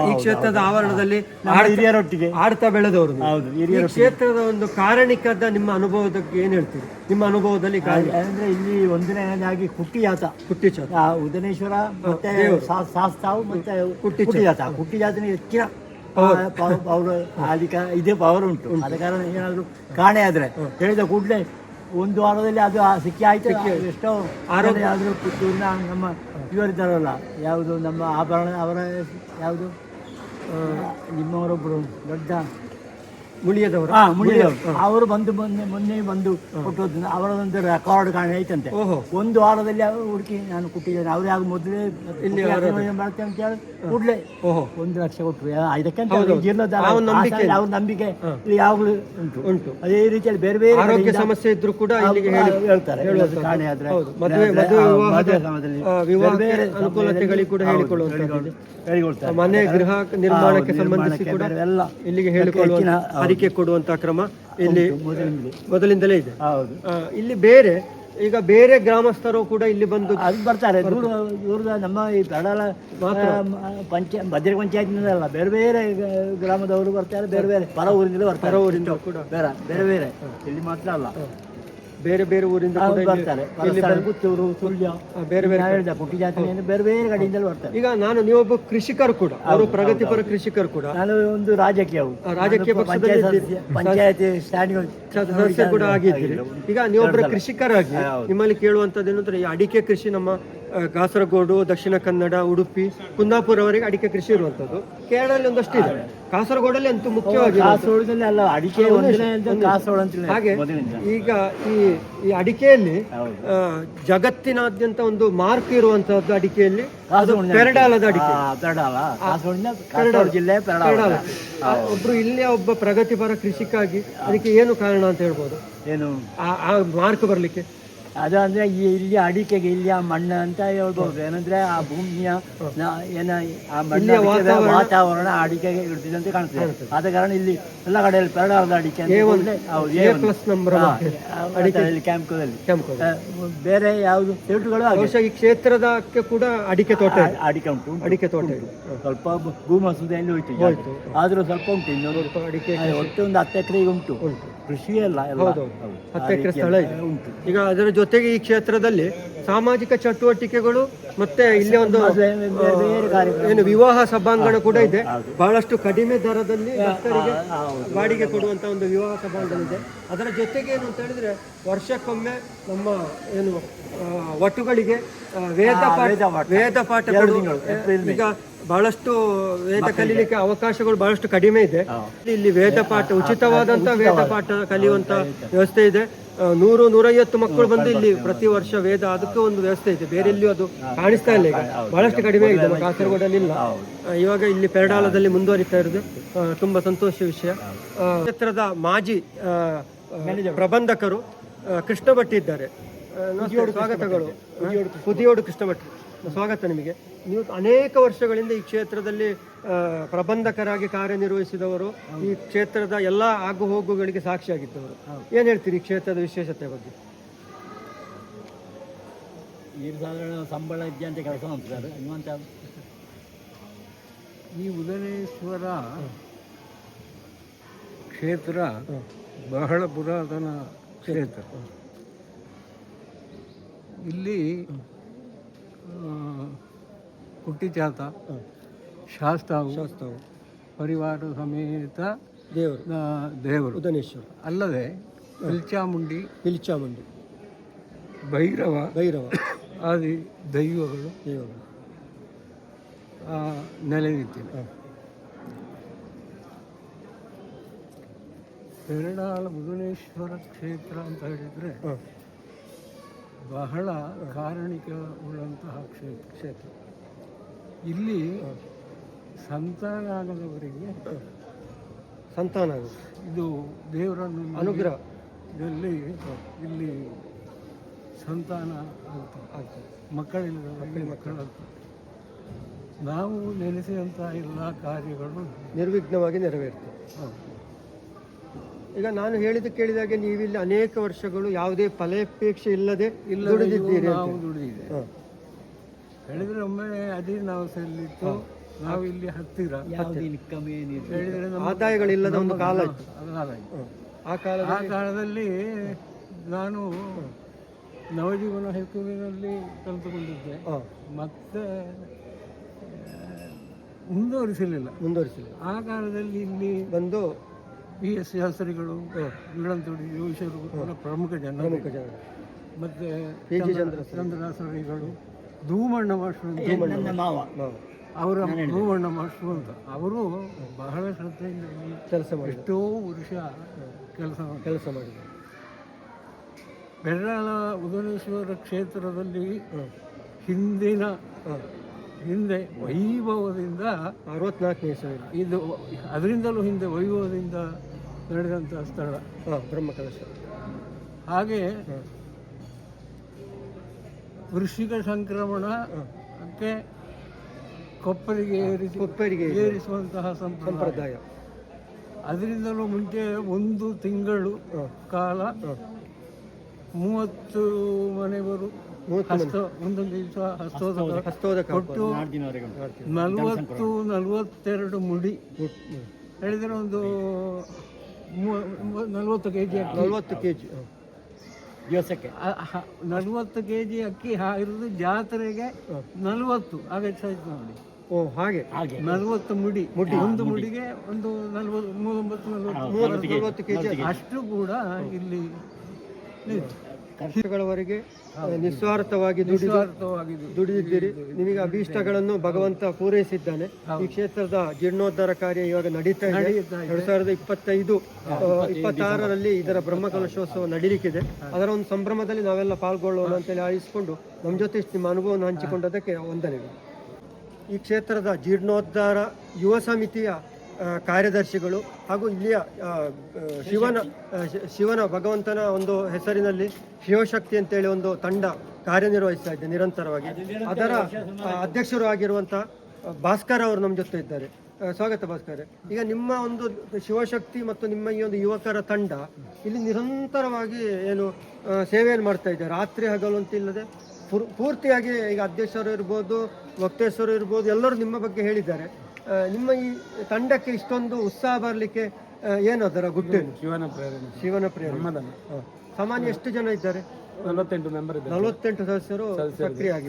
ಈ ಕ್ಷೇತ್ರದ ಆವರಣದಲ್ಲಿ ಹಿರಿಯರೊಟ್ಟಿಗೆ ಆಡ್ತಾ ಬೆಳೆದವರು. ಹೌದು, ಈ ಕ್ಷೇತ್ರದ ಒಂದು ಕಾರಣಿಕದ ನಿಮ್ಮ ಅನುಭವಕ್ಕೆ ಏನ್ ಹೇಳ್ತೀರಿ? ನಿಮ್ಮ ಅನುಭವದಲ್ಲಿ ಅಂದ್ರೆ ಇಲ್ಲಿ ಒಂದನೇದಾಗಿ ಕುಟ್ಟಿಜಾತ, ಉದನೇಶ್ವರ ಮತ್ತೆ ಶಾಸ್ತಾವು ಮತ್ತೆ ಕುಟ್ಟಿಜಾತನ ಹೆಚ್ಚಿನ ಪವರ್ ಅದಕ್ಕೆ ಇದೇ ಪವರ್ ಉಂಟು. ಆದ ಕಾರಣ ಏನಾದ್ರು ಕಾಣೆ ಆದ್ರೆ ಹೇಳಿದ ಕೂಡಲೇ ಒಂದು ವಾರದಲ್ಲಿ ಅದು ಸಿಕ್ಕಿ ಆಯ್ತು. ಎಷ್ಟೋ ಆರೋಗ್ಯ ಆದರೂ ಪುತ್ತೂರಿನ ನಮ್ಮ ಇವರಿದ್ದಾರಲ್ಲ, ಯಾವುದು ನಮ್ಮ ಆಭರಣ ಅವರ ಯಾವುದು ನಿಮ್ಮವರೊಬ್ಬರು ದೊಡ್ಡ ಮುಳಿಯದವರು ಅವರು ಮೊನ್ನೆ ಬಂದು ಕೊಟ್ಟೋದು ಅವರದೊಂದು ರೆಕಾರ್ಡ್ ಕಾಣೆ ಐತಂತೆ. ಒಂದು ವಾರದಲ್ಲಿ ಅವರು ಹುಡುಕಿ ನಾನು ಕೊಟ್ಟಿದ್ದೇನೆ. ಅವ್ರು ಯಾವಾಗ ಮೊದಲೇ ಇಲ್ಲಿ ಬರ್ತೇನೆ ಅಂತ ಹೇಳಿ ಕೂಡಲೇ 1 ಲಕ್ಷ ಕೊಟ್ಟರು. ಇದಕ್ಕೆ ಅವ್ರ ನಂಬಿಕೆ ಇಲ್ಲಿ ಯಾವಾಗಲೂ ಉಂಟು. ಅದೇ ರೀತಿಯಲ್ಲಿ ಬೇರೆ ಬೇರೆ ಆರೋಗ್ಯ ಸಮಸ್ಯೆ ಇದ್ರು ಕೂಡ ಹೇಳ್ತಾರೆ. ಕಾಣೆ ಆದ್ರೆ ಅನುಕೂಲತೆಗಳಿಗೆ ಕೂಡ ಹೇಳಿಕೊಳ್ಳುವಂತ ಮನೆ ಗೃಹ ನಿರ್ಮಾಣಕ್ಕೆ ಸಂಬಂಧಿಸಿ ಕೂಡ ಎಲ್ಲ ಇಲ್ಲಿಗೆ ಹೇಳಿಕೊಳ್ಳುವ ಹರಿಕೆ ಕೊಡುವಂತ ಕ್ರಮ ಇಲ್ಲಿ ಮೊದಲಿಂದಲೇ ಇದೆ. ಇಲ್ಲಿ ಈಗ ಬೇರೆ ಗ್ರಾಮಸ್ಥರು ಕೂಡ ಇಲ್ಲಿ ಬಂದು ಬರ್ತಾರೆ. ದೂರದ ನಮ್ಮ ಈ ಕಡಲ ಭದ್ರ ಪಂಚಾಯತ್ನಿಂದಲ್ಲ, ಬೇರೆ ಬೇರೆ ಗ್ರಾಮದವರು ಬರ್ತಾರೆ, ಬೇರೆ ಬೇರೆ ಪರ ಊರಿಂದ ಬರ್ತಾರೆ. ಊರಿಂದ ಕೂಡ ಬೇರೆ ಬೇರೆ ಇಲ್ಲಿ ಮಾತ್ರ ಅಲ್ಲ, ಬೇರೆ ಬೇರೆ ಊರಿಂದ ಬರ್ತಾರೆ. ಪುತ್ತೂರು, ಸುಳ್ಯ, ಬೇರೆ ಬೇರೆ ಪುಟ್ಟಿ ಜಾತ್ರೆ ಬೇರೆ ಬೇರೆ ಕಡೆಯಿಂದಲೂ ಬರ್ತಾರೆ. ಈಗ ನೀವೊಬ್ಬ ಕೃಷಿಕರು ಕೂಡ, ಅವರು ಪ್ರಗತಿಪರ ಕೃಷಿಕರು ಕೂಡ. ನಾನು ಒಂದು ರಾಜಕೀಯ ಪಂಚಾಯತಿ ಸ್ಟ್ಯಾಂಡಿಂಗ್ ಸದಸ್ಯ ಕೂಡ ಆಗಿದ್ದೀರಿ. ಈಗ ನೀವೊಬ್ಬರ ಕೃಷಿಕರಾಗಿ ನಿಮ್ಮಲ್ಲಿ ಕೇಳುವಂತದ್ದು ಏನಂದ್ರೆ, ಈ ಅಡಿಕೆ ಕೃಷಿ ನಮ್ಮ ಕಾಸರಗೋಡು, ದಕ್ಷಿಣ ಕನ್ನಡ, ಉಡುಪಿ, ಕುಂದಾಪುರವರೆಗೆ ಅಡಿಕೆ ಕೃಷಿ ಇರುವಂತದ್ದು. ಕೇರಳದಲ್ಲಿ ಒಂದಷ್ಟು ಇದೆ, ಕಾಸರಗೋಡಲ್ಲಿ ಅಂತೂ ಮುಖ್ಯವಾಗಿ ಅಲ್ಲ ಅಡಿಕೆ ಹಾಗೆ. ಈಗ ಈ ಅಡಿಕೆಯಲ್ಲಿ ಜಗತ್ತಿನಾದ್ಯಂತ ಒಂದು ಮಾರ್ಕ್ ಇರುವಂತಹದ್ದು ಅಡಿಕೆಯಲ್ಲಿ ಪೆರಡಾಲದ ಅಡಿಕೆ. ಜಿಲ್ಲೆ ಒಬ್ರು ಇಲ್ಲೇ ಒಬ್ಬ ಪ್ರಗತಿಪರ ಕೃಷಿಕಾಗಿ ಅದಕ್ಕೆ ಏನು ಕಾರಣ ಅಂತ ಹೇಳ್ಬೋದು? ಏನು ಆ ಮಾರ್ಕ್ ಬರ್ಲಿಕ್ಕೆ ಅದು ಅಂದ್ರೆ ಇಲ್ಲಿ ಅಡಿಕೆಗೆ ಇಲ್ಲಿಯ ಮಣ್ಣು ಅಂತ ಹೇಳ್ಬೋದು. ಏನಂದ್ರೆ ಆ ಭೂಮಿಯ ಆ ಮಣ್ಣಿನ ವಾತಾವರಣ ಅಡಿಕೆಗೆ ಇಡ್ತಿದಂತೆ ಕಾಣ್ತದೆ. ಆದ ಕಾರಣ ಇಲ್ಲಿ ಎಲ್ಲ ಕಡೆಯಲ್ಲಿ ಪೆರಡಾಲದ ಅಡಿಕೆ ಕ್ಯಾಂಪ್ಗಳಲ್ಲಿ ಬೇರೆ ಯಾವುದು ಸೇಟುಗಳು ಈ ಕ್ಷೇತ್ರದಕ್ಕೆ ಕೂಡ ಅಡಿಕೆ ತೋಟ ಉಂಟು. ಅಡಿಕೆ ತೋಟ ಸ್ವಲ್ಪ ಭೂಮಸೂದೆಯಲ್ಲಿ ಹೋಯ್ತು, ಆದ್ರೂ ಸ್ವಲ್ಪ ಉಂಟು. ಇನ್ನೊಂದು ಅಡಿಕೆ ಒಟ್ಟು ಒಂದು 10 ಎಕರೆಗೆ ಉಂಟು. ಕೃಷಿ ಎಲ್ಲ 10 ಎಕರೆ ಸ್ಥಳ ಉಂಟು. ಈಗ ಅದರ ಜೊತೆಗೆ ಈ ಕ್ಷೇತ್ರದಲ್ಲಿ ಸಾಮಾಜಿಕ ಚಟುವಟಿಕೆಗಳು ಮತ್ತೆ ಇಲ್ಲಿ ಒಂದು ಏನು ವಿವಾಹ ಸಭಾಂಗಣ ಕೂಡ ಇದೆ. ಬಹಳಷ್ಟು ಕಡಿಮೆ ದರದಲ್ಲಿ ಭಕ್ತರಿಗೆ ಬಾಡಿಗೆ ಕೊಡುವಂತ ಒಂದು ವಿವಾಹ ಸಭಾಂಗಣ ಇದೆ. ಅದರ ಜೊತೆಗೆ ಏನು ಅಂತ ಹೇಳಿದ್ರೆ, ವರ್ಷಕ್ಕೊಮ್ಮೆ ನಮ್ಮ ಏನು ವಟುಗಳಿಗೆ ವೇದ ಪಾಠ ಈಗ ಬಹಳಷ್ಟು ವೇದ ಕಲೀಲಿಕ್ಕೆ ಅವಕಾಶಗಳು ಬಹಳಷ್ಟು ಕಡಿಮೆ ಇದೆ. ಇಲ್ಲಿ ವೇದ ಪಾಠ, ಉಚಿತವಾದಂತ ವೇದ ಪಾಠ ಕಲಿಯುವಂತ ವ್ಯವಸ್ಥೆ ಇದೆ. 100-150 ಮಕ್ಕಳು ಬಂದು ಇಲ್ಲಿ ಪ್ರತಿ ವರ್ಷ ವೇದ, ಅದಕ್ಕೆ ಒಂದು ವ್ಯವಸ್ಥೆ ಇದೆ. ಬೇರೆ ಎಲ್ಲಿಯೂ ಅದು ಕಾಣಿಸ್ತಾ ಇಲ್ಲ. ಈಗ ಬಹಳಷ್ಟು ಕಡಿಮೆ ಇದೆ, ನಮ್ಮ ಕಾಸರಗೋಡಲ್ಲಿ ಇಲ್ಲ. ಇವಾಗ ಇಲ್ಲಿ ಪೆರಡಾಲದಲ್ಲಿ ಮುಂದುವರಿತಾ ಇರೋದು ತುಂಬಾ ಸಂತೋಷ ವಿಷಯ. ಕ್ಷೇತ್ರದ ಮಾಜಿ ಪ್ರಬಂಧಕರು ಕೃಷ್ಣ ಭಟ್ ಇದ್ದಾರೆ. ಸ್ವಾಗತಗಳು. ಕುದಿಯೋಡು ಕೃಷ್ಣ ಭಟ್, ಸ್ವಾಗತ ನಿಮಗೆ. ನೀವು ಅನೇಕ ವರ್ಷಗಳಿಂದ ಈ ಕ್ಷೇತ್ರದಲ್ಲಿ ಪ್ರಬಂಧಕರಾಗಿ ಕಾರ್ಯನಿರ್ವಹಿಸಿದವರು, ಈ ಕ್ಷೇತ್ರದ ಎಲ್ಲ ಆಗು ಹೋಗುಗಳಿಗೆ ಸಾಕ್ಷಿಯಾಗಿದ್ದವರು. ಏನ್ ಹೇಳ್ತೀರಿ ಈ ಕ್ಷೇತ್ರದ ವಿಶೇಷತೆ ಬಗ್ಗೆ? ಈ ಸಾಧಾರಣ ಸಂಬಳ ಇದ್ದಂತೆ ಕೆಲಸ ಮಾಡ್ತಾರೆ. ಈ ಉದನೇಶ್ವರ ಕ್ಷೇತ್ರ ಬಹಳ ಪುರಾತನ ಕ್ಷೇತ್ರ. ಇಲ್ಲಿ ಕುಟ್ಟಿಚಾತ, ಶಾಸ್ತಾವು ಪರಿವಾರ ಸಮೇತ ದೇವರು ಉದನೇಶ್ವರ ಅಲ್ಲದೆ ಪಿಲ್ಚಾಮುಂಡಿ, ಭೈರವ ಆದಿ ದೈವಗಳು ನೆಲೆ ನಿಂತಿದೆ. ಪೆರಡಾಳ ಮುರುಡೇಶ್ವರ ಕ್ಷೇತ್ರ ಅಂತ ಹೇಳಿದರೆ ಬಹಳ ಕಾರಣಿಕ ಉಳ್ಳಂತಹ ಕ್ಷೇತ್ರ. ಇಲ್ಲಿ ಸಂತಾನ ಆಗದವರಿಗೆ ಸಂತಾನ ಇದು ದೇವರನ್ನು ಅನುಗ್ರಹ ಇಲ್ಲಿ ಸಂತಾನ ಆಗ್ತದೆ. ಮಕ್ಕಳಿಲ್ಲದವರಿಗೆ ಮಕ್ಕಳಾಗ್ತದೆ. ನಾವು ನೆನೆಸಿದಂಥ ಎಲ್ಲ ಕಾರ್ಯಗಳು ನಿರ್ವಿಘ್ನವಾಗಿ ನೆರವೇರ್ತದೆ. ಈಗ ನಾನು ಹೇಳಿದ ಕೇಳಿದಾಗೆ ನೀವಿಲ್ಲಿ ಅನೇಕ ವರ್ಷಗಳು ಯಾವುದೇ ಫಲಾಪೇಕ್ಷೆ ಇಲ್ಲದೆ ದುಡಿದಿದ್ದೀರಿ. ನಾವು ದುಡಿದಿದೆ ಹೇಳಿದರೆ ಒಮ್ಮೆ ಅಧೀನಾವಸ್ಥೆಯಲ್ಲಿತ್ತು. ನಾವು ಇಲ್ಲಿ ಹತ್ತಿರ ಹೇಳಿದರೆ ಆದಾಯಗಳಿಲ್ಲದ ಒಂದು ಕಾಲ ಇತ್ತು. ಆ ಕಾಲದಲ್ಲಿ ನಾನು ನವಜೀವನ ಹೆಕ್ಕುವಿನಲ್ಲಿ ಕಲಿತುಕೊಂಡಿದ್ದೆ. ಮತ್ತೆ ಮುಂದುವರಿಸಲಿಲ್ಲ. ಆ ಕಾಲದಲ್ಲಿ ಇಲ್ಲಿ ಬಂದು PS ಶಾಸ್ತ್ರಿಗಳು, ಇಳಂತೋಡಿ ಯೋಗೇಶ್ವರು ಪ್ರಮುಖ ಜನ, ಮತ್ತೆ ಚಂದ್ರದಾಸರಿಗಳು, ಧೂಮಣ್ಣ ಮಾಸ್ಟರ್ ಅವರ ಧೂಮಣ್ಣ ಮಾಸ್ಟರ್ ಅಂತ ಅವರು ಬಹಳ ಶ್ರದ್ಧೆಯಿಂದ ಎಷ್ಟೋ ವರ್ಷ ಕೆಲಸ ಮಾಡಿದರು. ಪೆರಡಾಳ ಮುರುಡೇಶ್ವರ ಕ್ಷೇತ್ರದಲ್ಲಿ ಹಿಂದೆ ವೈಭವದಿಂದ 64ನೇ ಇಸವಿ ಇದು ಅದರಿಂದಲೂ ಹಿಂದೆ ವೈಭವದಿಂದ ನಡೆದಂಥ ಸ್ಥಳ ಬ್ರಹ್ಮಕಲಶ. ಹಾಗೆ ವೃಶ್ಚಿಕ ಸಂಕ್ರಮಣಕ್ಕೆ ಕೊಪ್ಪರಿಗೆ ಏರಿಸುವಂತಹ ಸಂಪ್ರದಾಯ. ಅದರಿಂದಲೂ ಮುಂಚೆ 1 ತಿಂಗಳು ಕಾಲ 30 ಮನೆಯವರು ಒಂದೊಂದು ದಿವಸ ಹಸ್ತೋದಕ ಕೊಟ್ಟು 40-42 ಮುಡಿ ಹೇಳಿದರೆ ಒಂದು 40 kg ದಿವಸಕ್ಕೆ 40 kg ಅಕ್ಕಿ ಇರೋದು ಜಾತ್ರೆಗೆ 40 ಆಗಚ್ಚಾಯ್ತು ನೋಡಿ. ಹಾಗೆ 40 ಮುಡಿ, ಒಂದು ಮುಡಿಗೆ ಒಂದು 39-40 kg ಅಷ್ಟು ಕೂಡ ಇಲ್ಲಿ ವರ್ಷಗಳವರೆಗೆ ನಿಸ್ವಾರ್ಥವಾಗಿ ದುಡಿದಿದ್ದೀರಿ. ನಿಮಗೆ ಅಭೀಷ್ಟಗಳನ್ನು ಭಗವಂತ ಪೂರೈಸಿದ್ದಾನೆ. ಈ ಕ್ಷೇತ್ರದ ಜೀರ್ಣೋದ್ಧಾರ ಕಾರ್ಯ ಇವಾಗ ನಡೀತಾ ಇದೆ. 2025-26ರಲ್ಲಿ ಇದರ ಬ್ರಹ್ಮಕಲಶೋತ್ಸವ ನಡೀಲಿಕ್ಕಿದೆ. ಅದರ ಒಂದು ಸಂಭ್ರಮದಲ್ಲಿ ನಾವೆಲ್ಲ ಪಾಲ್ಗೊಳ್ಳೋಣ ಅಂತೇಳಿ ಆಯಿಸ್ಕೊಂಡು ನಮ್ಮ ಜೊತೆ ನಿಮ್ಮ ಅನುಭವವನ್ನು ಹಂಚಿಕೊಂಡದಕ್ಕೆ ವಂದನೆಗಳು. ಈ ಕ್ಷೇತ್ರದ ಜೀರ್ಣೋದ್ಧಾರ ಯುವ ಸಮಿತಿಯ ಕಾರ್ಯದರ್ಶಿಗಳು ಹಾಗೂ ಇಲ್ಲಿಯ ಶಿವನ ಭಗವಂತನ ಒಂದು ಹೆಸರಿನಲ್ಲಿ ಶಿವಶಕ್ತಿ ಅಂತೇಳಿ ಒಂದು ತಂಡ ಕಾರ್ಯನಿರ್ವಹಿಸ್ತಾ ಇದೆ ನಿರಂತರವಾಗಿ. ಅದರ ಅಧ್ಯಕ್ಷರು ಆಗಿರುವಂಥ ಭಾಸ್ಕರ್ ಅವರು ನಮ್ಮ ಜೊತೆ ಇದ್ದಾರೆ. ಸ್ವಾಗತ ಭಾಸ್ಕರ್. ಈಗ ನಿಮ್ಮ ಒಂದು ಶಿವಶಕ್ತಿ ಮತ್ತು ನಿಮ್ಮ ಈ ಒಂದು ಯುವಕರ ತಂಡ ಇಲ್ಲಿ ನಿರಂತರವಾಗಿ ಏನು ಸೇವೆಯನ್ನು ಮಾಡ್ತಾ ಇದ್ದಾರೆ, ರಾತ್ರಿ ಹಗಲು ಅಂತ ಇಲ್ಲದೆ ಪೂರ್ತಿಯಾಗಿ. ಈಗ ಅಧ್ಯಕ್ಷರು ಇರ್ಬೋದು, ವಕ್ತೇಶ್ವರು ಇರ್ಬೋದು, ಎಲ್ಲರೂ ನಿಮ್ಮ ಬಗ್ಗೆ ಹೇಳಿದ್ದಾರೆ. ನಿಮ್ಮ ಈ ತಂಡಕ್ಕೆ ಇಷ್ಟೊಂದು ಉತ್ಸಾಹ ಬರಲಿಕ್ಕೆ ಏನು ಅದರ ಗುಟ್ಟೇನು? ಶಿವನ ಪ್ರೇರಣೆ. ಸಾಮಾನ್ಯ ಎಷ್ಟು ಜನ ಇದ್ದಾರೆ? 48 ಮೆಂಬರ್ ಇದ್ದಾರೆ. 48 ಸದಸ್ಯರು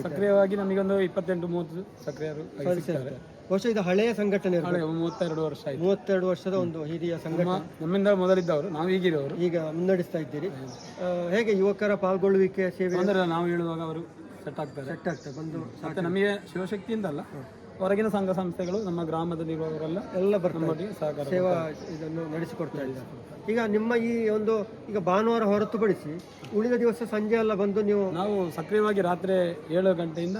ಸಕ್ರಿಯವಾಗಿ ನಮಗೊಂದು 28-30 ಸಕ್ರಿಯರು ಸದಸ್ಯರು. ಬಹುಶಃ ಇದು ಹಳೆಯ ಸಂಘಟನೆ, 32 ವರ್ಷ ಆಯ್ತು. 32 ವರ್ಷದ ಒಂದು ಹಿರಿಯ ಸಂಘಟನೆ. ನಮ್ಮಿಂದ ಮೊದಲಿದ್ದವರು, ನಾವು ಈಗಿರೋರು ಈಗ ಮುನ್ನಡೆಸ್ತಾ ಇದ್ದೀರಿ. ಹೇಗೆ ಯುವಕರ ಪಾಲ್ಗೊಳ್ಳುವಿಕೆ ಸೇವೆ? ಅಂದ್ರೆ ನಾವು ಹೇಳುವಾಗ ಅವರು ಸೆಟ್ ಆಗ್ತಾರೆ ಬಂದು ಮತ್ತೆ ನಮಗೆ ಶಿವಶಕ್ತಿ ಅಂತಲ್ಲ, ಹೊರಗಿನ ಸಂಘ ಸಂಸ್ಥೆಗಳು, ನಮ್ಮ ಗ್ರಾಮದಲ್ಲಿರುವವರೆಲ್ಲ ಎಲ್ಲ ಬರ್ತಾರೆ, ಸಹಕಾರ ಸೇವಾ ಇದನ್ನು ನಡೆಸಿಕೊಡ್ತಾ ಇದ್ದಾರೆ. ಈಗ ನಿಮ್ಮ ಈ ಒಂದು ಈಗ ಭಾನುವಾರ ಹೊರತುಪಡಿಸಿ ಉಳಿದ ದಿವಸ ಸಂಜೆ ಎಲ್ಲ ಬಂದು ನಾವು ಸಕ್ರಿಯವಾಗಿ ರಾತ್ರಿ 7 ಗಂಟೆಯಿಂದ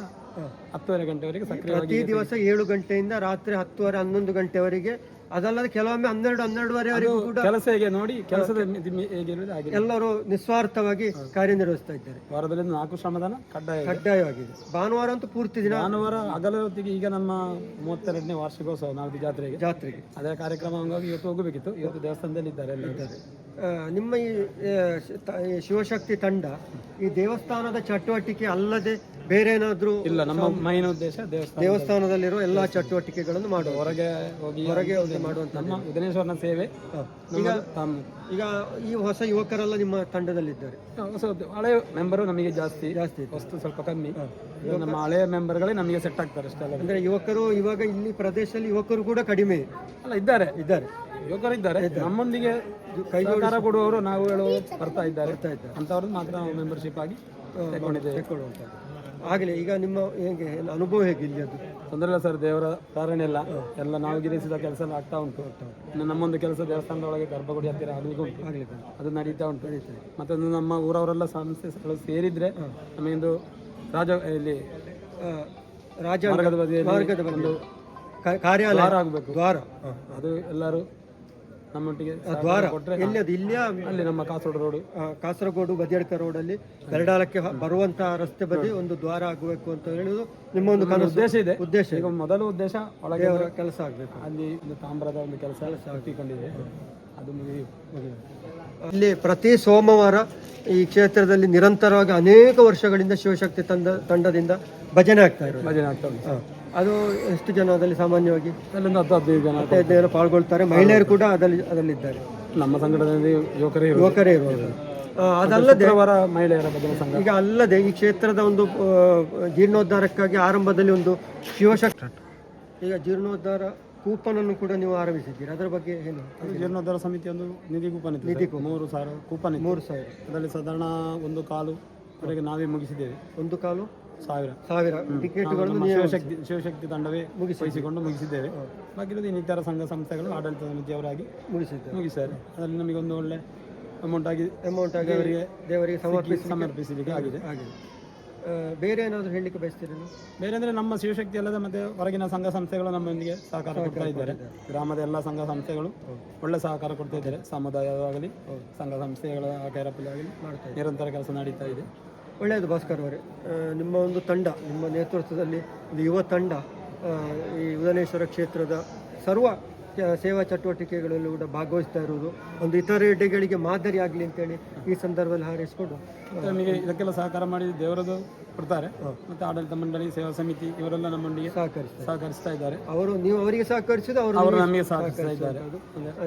10:30 ಗಂಟೆವರೆಗೆ ಸಕ್ರಿಯವಾಗಿ ಪ್ರತಿ ದಿವಸ 7 ಗಂಟೆಯಿಂದ ರಾತ್ರಿ 10-11 ಗಂಟೆವರೆಗೆ. ಅದಲ್ಲದೆ ಕೆಲವೊಮ್ಮೆ 12-12:30ವರೆಗೂ ಕೂಡ ಕೆಲಸ ಹೇಗೆ ನೋಡಿ, ಕೆಲಸದ ಹೇಗಿರುವುದು ಹಾಗೆ ಎಲ್ಲರೂ ನಿಸ್ವಾರ್ಥವಾಗಿ ಕಾರ್ಯನಿರ್ವಹಿಸ್ತಾ ಇದ್ದಾರೆ. ವಾರದಲ್ಲಿ 4 ಶ್ರಮದಾನ ಕಡ್ಡಾಯವಾಗಿದೆ. ಭಾನುವಾರ ಅಂತೂ ಪೂರ್ತಿ ದಿನ. ಭಾನುವಾರ ಹಗಲ ಹೊತ್ತಿಗೆ ಈಗ ನಮ್ಮ 32ನೇ ವಾರ್ಷಿಕೋತ್ಸವ ನಾಲ್ಕು ಜಾತ್ರೆಗೆ ಅದೇ ಕಾರ್ಯಕ್ರಮ ಹಂಗಾಗಿ ಇವತ್ತು ಹೋಗಬೇಕಿತ್ತು. ಇವತ್ತು ದೇವಸ್ಥಾನದಲ್ಲಿ ಇದ್ದಾರೆ ಎಲ್ಲ ಇದ್ದಾರೆ. ನಿಮ್ಮ ಈ ಶಿವಶಕ್ತಿ ತಂಡ ಈ ದೇವಸ್ಥಾನದ ಚಟುವಟಿಕೆ ಅಲ್ಲದೆ ಬೇರೆ ಏನಾದರೂ ಇಲ್ಲ, ನಮ್ಮ ಮೈನ್ ಉದ್ದೇಶ ದೇವಸ್ಥಾನದಲ್ಲಿರೋ ಎಲ್ಲಾ ಚಟುವಟಿಕೆಗಳನ್ನು ಮಾಡುವ, ಹೊರಗೆ ಮಾಡುವಂತ ನಮ್ಮ ಉದನೇಶ್ವರನ ಸೇವೆ. ಈಗ ಈ ಹೊಸ ಯುವಕರೆಲ್ಲ ನಿಮ್ಮ ತಂಡದಲ್ಲಿದ್ದಾರೆ. ಹಳೆಯ ಮೆಂಬರು ನಮಗೆ ಜಾಸ್ತಿ ವಸ್ತು ಸ್ವಲ್ಪ ಕಮ್ಮಿ. ನಮ್ಮ ಹಳೆಯ ಮೆಂಬರ್ಗಳೇ ನಮಗೆ ಸೆಟ್ ಆಗ್ತಾರೆ ಅಷ್ಟೆಲ್ಲ. ಅಂದ್ರೆ ಯುವಕರು ಇವಾಗ ಇಲ್ಲಿ ಪ್ರದೇಶದಲ್ಲಿ ಯುವಕರು ಕೂಡ ಕಡಿಮೆ ಅಲ್ಲ, ಇದ್ದಾರೆ ಯುವಕರಿದ್ದಾರೆ. ನಮ್ಮೊಂದಿಗೆ ಸಹಕಾರ ಕೊಡುವವರು ನಾವು ಹೇಳುವ ಬರ್ತಾ ಇದ್ದಾರೆ. ಅಂತವ್ರದ್ದು ಮಾತ್ರ ನಾವು ಮೆಂಬರ್ಶಿಪ್ ಆಗಿ ತಗೊಂಡಿದ್ದೇವೆ. ಆಗಲಿ. ಈಗ ನಿಮ್ಮ ಹೇಗೆ ಅನುಭವ ಹೇಗೆ ಇಲ್ಲಿ ಅದು? ತೊಂದರೆ ಇಲ್ಲ ಸರ್, ದೇವರ ಪ್ರಾರ್ಥನೆ ಎಲ್ಲ ನಾವು ಗಿರಿಸಿದ ಕೆಲಸ ಎಲ್ಲ ಆಗ್ತಾ ಉಂಟು. ಇನ್ನು ನಮ್ಮೊಂದು ಕೆಲಸ ದೇವಸ್ಥಾನದ ಒಳಗೆ ಗರ್ಭಗುಡಿ ಹತ್ತಿರ ಆಗಲಿಕ್ಕೆ ಉಂಟು, ಅದು ನಡೀತಾ ಉಂಟು. ಮತ್ತೊಂದು ನಮ್ಮ ಊರವರೆಲ್ಲ ಸಂಸ್ಥೆಗಳು ಸೇರಿದ್ರೆ ನಮಗೊಂದು ಇಲ್ಲಿ ಮಾರ್ಗದ ಬದಿಯಲ್ಲಿ ಒಂದು ಕಾರ್ಯಾಲಯ ದ್ವಾರ ಆಗಬೇಕು, ದ್ವಾರ ಅದು ಎಲ್ಲರೂ ನಮ್ಮೊಟ್ಟಿಗೆ ದ್ವಾರ ಕೊಟ್ಟರೆ ಎಲ್ಲಿ ಅದು ಇಲ್ಲಿಯ ಅಲ್ಲಿ ನಮ್ಮ ಕಾಸರಗೋಡು ರೋಡು, ಕಾಸರಗೋಡು ಬದಿಯಡ್ಕ ರೋಡಲ್ಲಿ ಗರಡಾಲಕ್ಕೆ ಬರುವಂತಹ ರಸ್ತೆ ಬದಿ ಒಂದು ದ್ವಾರ ಆಗಬೇಕು ಅಂತ ಹೇಳುವುದು ನಿಮ್ಮ ಒಂದು ಉದ್ದೇಶ ಇದೆ. ಉದ್ದೇಶ ಈಗ ಮೊದಲು ಉದ್ದೇಶ ಒಳಗೆ ದೇವರ ಕೆಲಸ ಆಗಬೇಕು. ಅಲ್ಲಿ ಒಂದು ತಾಮ್ರದ ಒಂದು ಕೆಲಸ ಹುಟ್ಟಿಕೊಂಡಿದೆ, ಅದು ಇಲ್ಲಿ ಪ್ರತಿ ಸೋಮವಾರ ಈ ಕ್ಷೇತ್ರದಲ್ಲಿ ನಿರಂತರವಾಗಿ ಅನೇಕ ವರ್ಷಗಳಿಂದ ಶಿವಶಕ್ತಿ ತಂಡದಿಂದ ಭಜನೆ ಆಗ್ತಾ ಇರೋದು. ಭಜನೆ ಆಗ್ತಾ ಉಂಟು. ಅದು ಎಷ್ಟು ಜನ ಅದರಲ್ಲಿ ಸಾಮಾನ್ಯವಾಗಿ ಅಲ್ಲಿಂದ 10-15 ಜನ 15 ಜನ ಪಾಲ್ಗೊಳ್ತಾರೆ. ಮಹಿಳೆಯರು ಕೂಡ ಅದರಲ್ಲಿದ್ದಾರೆ. ನಮ್ಮ ಸಂಘಟನೆಯಲ್ಲಿ ಯುವಕರೇ ಇರುವುದು. ಅದಲ್ಲದೆ ಮಹಿಳೆಯರ ಭಜನೆ ಸಂಘ. ಈಗ ಅಲ್ಲದೆ ಈ ಕ್ಷೇತ್ರದ ಒಂದು ಜೀರ್ಣೋದ್ಧಾರಕ್ಕಾಗಿ ಆರಂಭದಲ್ಲಿ ಒಂದು ಶಿವಶಕ್ತಿ, ಈಗ ಜೀರ್ಣೋದ್ಧಾರ ಕೂಪನನ್ನು ಕೂಡ ನೀವು ಆರಂಭಿಸಿದ್ದೀರಿ, ಅದರ ಬಗ್ಗೆ ಏನು? ಜೀರ್ಣೋದ್ಧಾರ ಸಮಿತಿ ಒಂದು ನಿಧಿ ಕೂಪನ್ ಇತ್ತು, 3,000 ಕೂಪನ್ 3,000. ಅದರಲ್ಲಿ ಸಾಧಾರಣ 1 ಕಾಲು ವರೆಗೆ ನಾವೇ ಮುಗಿಸಿದ್ದೇವೆ. 1,000 ಟಿಕೆಟ್ಗಳನ್ನು ಶಿವಶಕ್ತಿ ತಂಡವೇ ಮುಗಿಸಿಕೊಂಡು ಮುಗಿಸಿದ್ದೇವೆ. ಬಾಕಿರೋದು ಇನ್ನಿತರ ಸಂಘ ಸಂಸ್ಥೆಗಳು ಆಡಳಿತ ಸಮಿತಿಯವರಾಗಿ ಮುಗಿಸಿದ್ದಾರೆ. ಅದರಲ್ಲಿ ನಮಗೆ ಒಂದು ಒಳ್ಳೆ ಅಮೌಂಟ್ ಆಗಿ ದೇವರಿಗೆ ಸಮರ್ಪಿಸಲಿಕ್ಕೆ ಆಗಿದೆ. ಬೇರೆ ಏನಾದರೂ ಹೇಳಲಿಕ್ಕೆ ಬಯಸ್ತೀರಿ? ಬೇರೆ ಅಂದರೆ ನಮ್ಮ ಶಿವಶಕ್ತಿ ಅಲ್ಲದೆ ಮತ್ತೆ ಹೊರಗಿನ ಸಂಘ ಸಂಸ್ಥೆಗಳು ನಮ್ಮೊಂದಿಗೆ ಸಹಕಾರ ಕೊಡ್ತಾ ಇದ್ದಾರೆ. ಗ್ರಾಮದ ಎಲ್ಲ ಸಂಘ ಸಂಸ್ಥೆಗಳು ಒಳ್ಳೆ ಸಹಕಾರ ಕೊಡ್ತಾ ಇದ್ದಾರೆ. ಸಮುದಾಯವಾಗಲಿ ಸಂಘ ಸಂಸ್ಥೆಗಳ ಕೈರಪ್ಪಲಾಗಲಿ ನಿರಂತರ ಕೆಲಸ ನಡೀತಾ ಇದೆ. ಒಳ್ಳೆಯದು ಭಾಸ್ಕರ್ ಅವರೇ, ನಿಮ್ಮ ಒಂದು ತಂಡ, ನಿಮ್ಮ ನೇತೃತ್ವದಲ್ಲಿ ಒಂದು ಯುವ ತಂಡ ಈ ಉದನೇಶ್ವರ ಕ್ಷೇತ್ರದ ಸರ್ವ ಸೇವಾ ಚಟುವಟಿಕೆಗಳಲ್ಲೂ ಕೂಡ ಭಾಗವಹಿಸ್ತಾ ಇರುವುದು ಒಂದು ಇತರೆಡೆಗಳಿಗೆ ಮಾದರಿ ಆಗಲಿ ಅಂತೇಳಿ ಈ ಸಂದರ್ಭದಲ್ಲಿ ಹಾರೈಸಿಕೊಂಡು ನಮಗೆ ಇದಕ್ಕೆಲ್ಲ ಸಹಕಾರ ಮಾಡಿ ದೇವರದು ಕೊಡ್ತಾರೆ. ಮತ್ತು ಆಡಳಿತ ಮಂಡಳಿ, ಸೇವಾ ಸಮಿತಿ ಇವರೆಲ್ಲ ನಮ್ಮೊಂದಿಗೆ ಸಹಕರಿಸ್ತಾ ಇದ್ದಾರೆ. ನೀವು ಅವರಿಗೆ ಸಹಕರಿಸಿದ ಅವರು ನಮಗೆ ಸಹಕರಿಸ್ತಾ ಇದ್ದಾರೆ.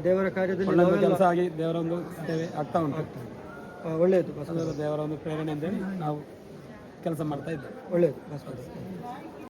ದೇವರ ಕಾರ್ಯದಲ್ಲಿ ಕೆಲಸ ಆಗಿ ದೇವರ ಒಂದು ಸೇವೆ ಆಗ್ತಾ ಉಂಟು. ಒಳ್ಳೆಯದು. ದೇವರ ಒಂದು ಪ್ರೇರಣೆ ಅಂತೇಳಿ ನಾವು ಕೆಲಸ ಮಾಡ್ತಾ ಇದ್ದೇವೆ. ಒಳ್ಳೆಯದು.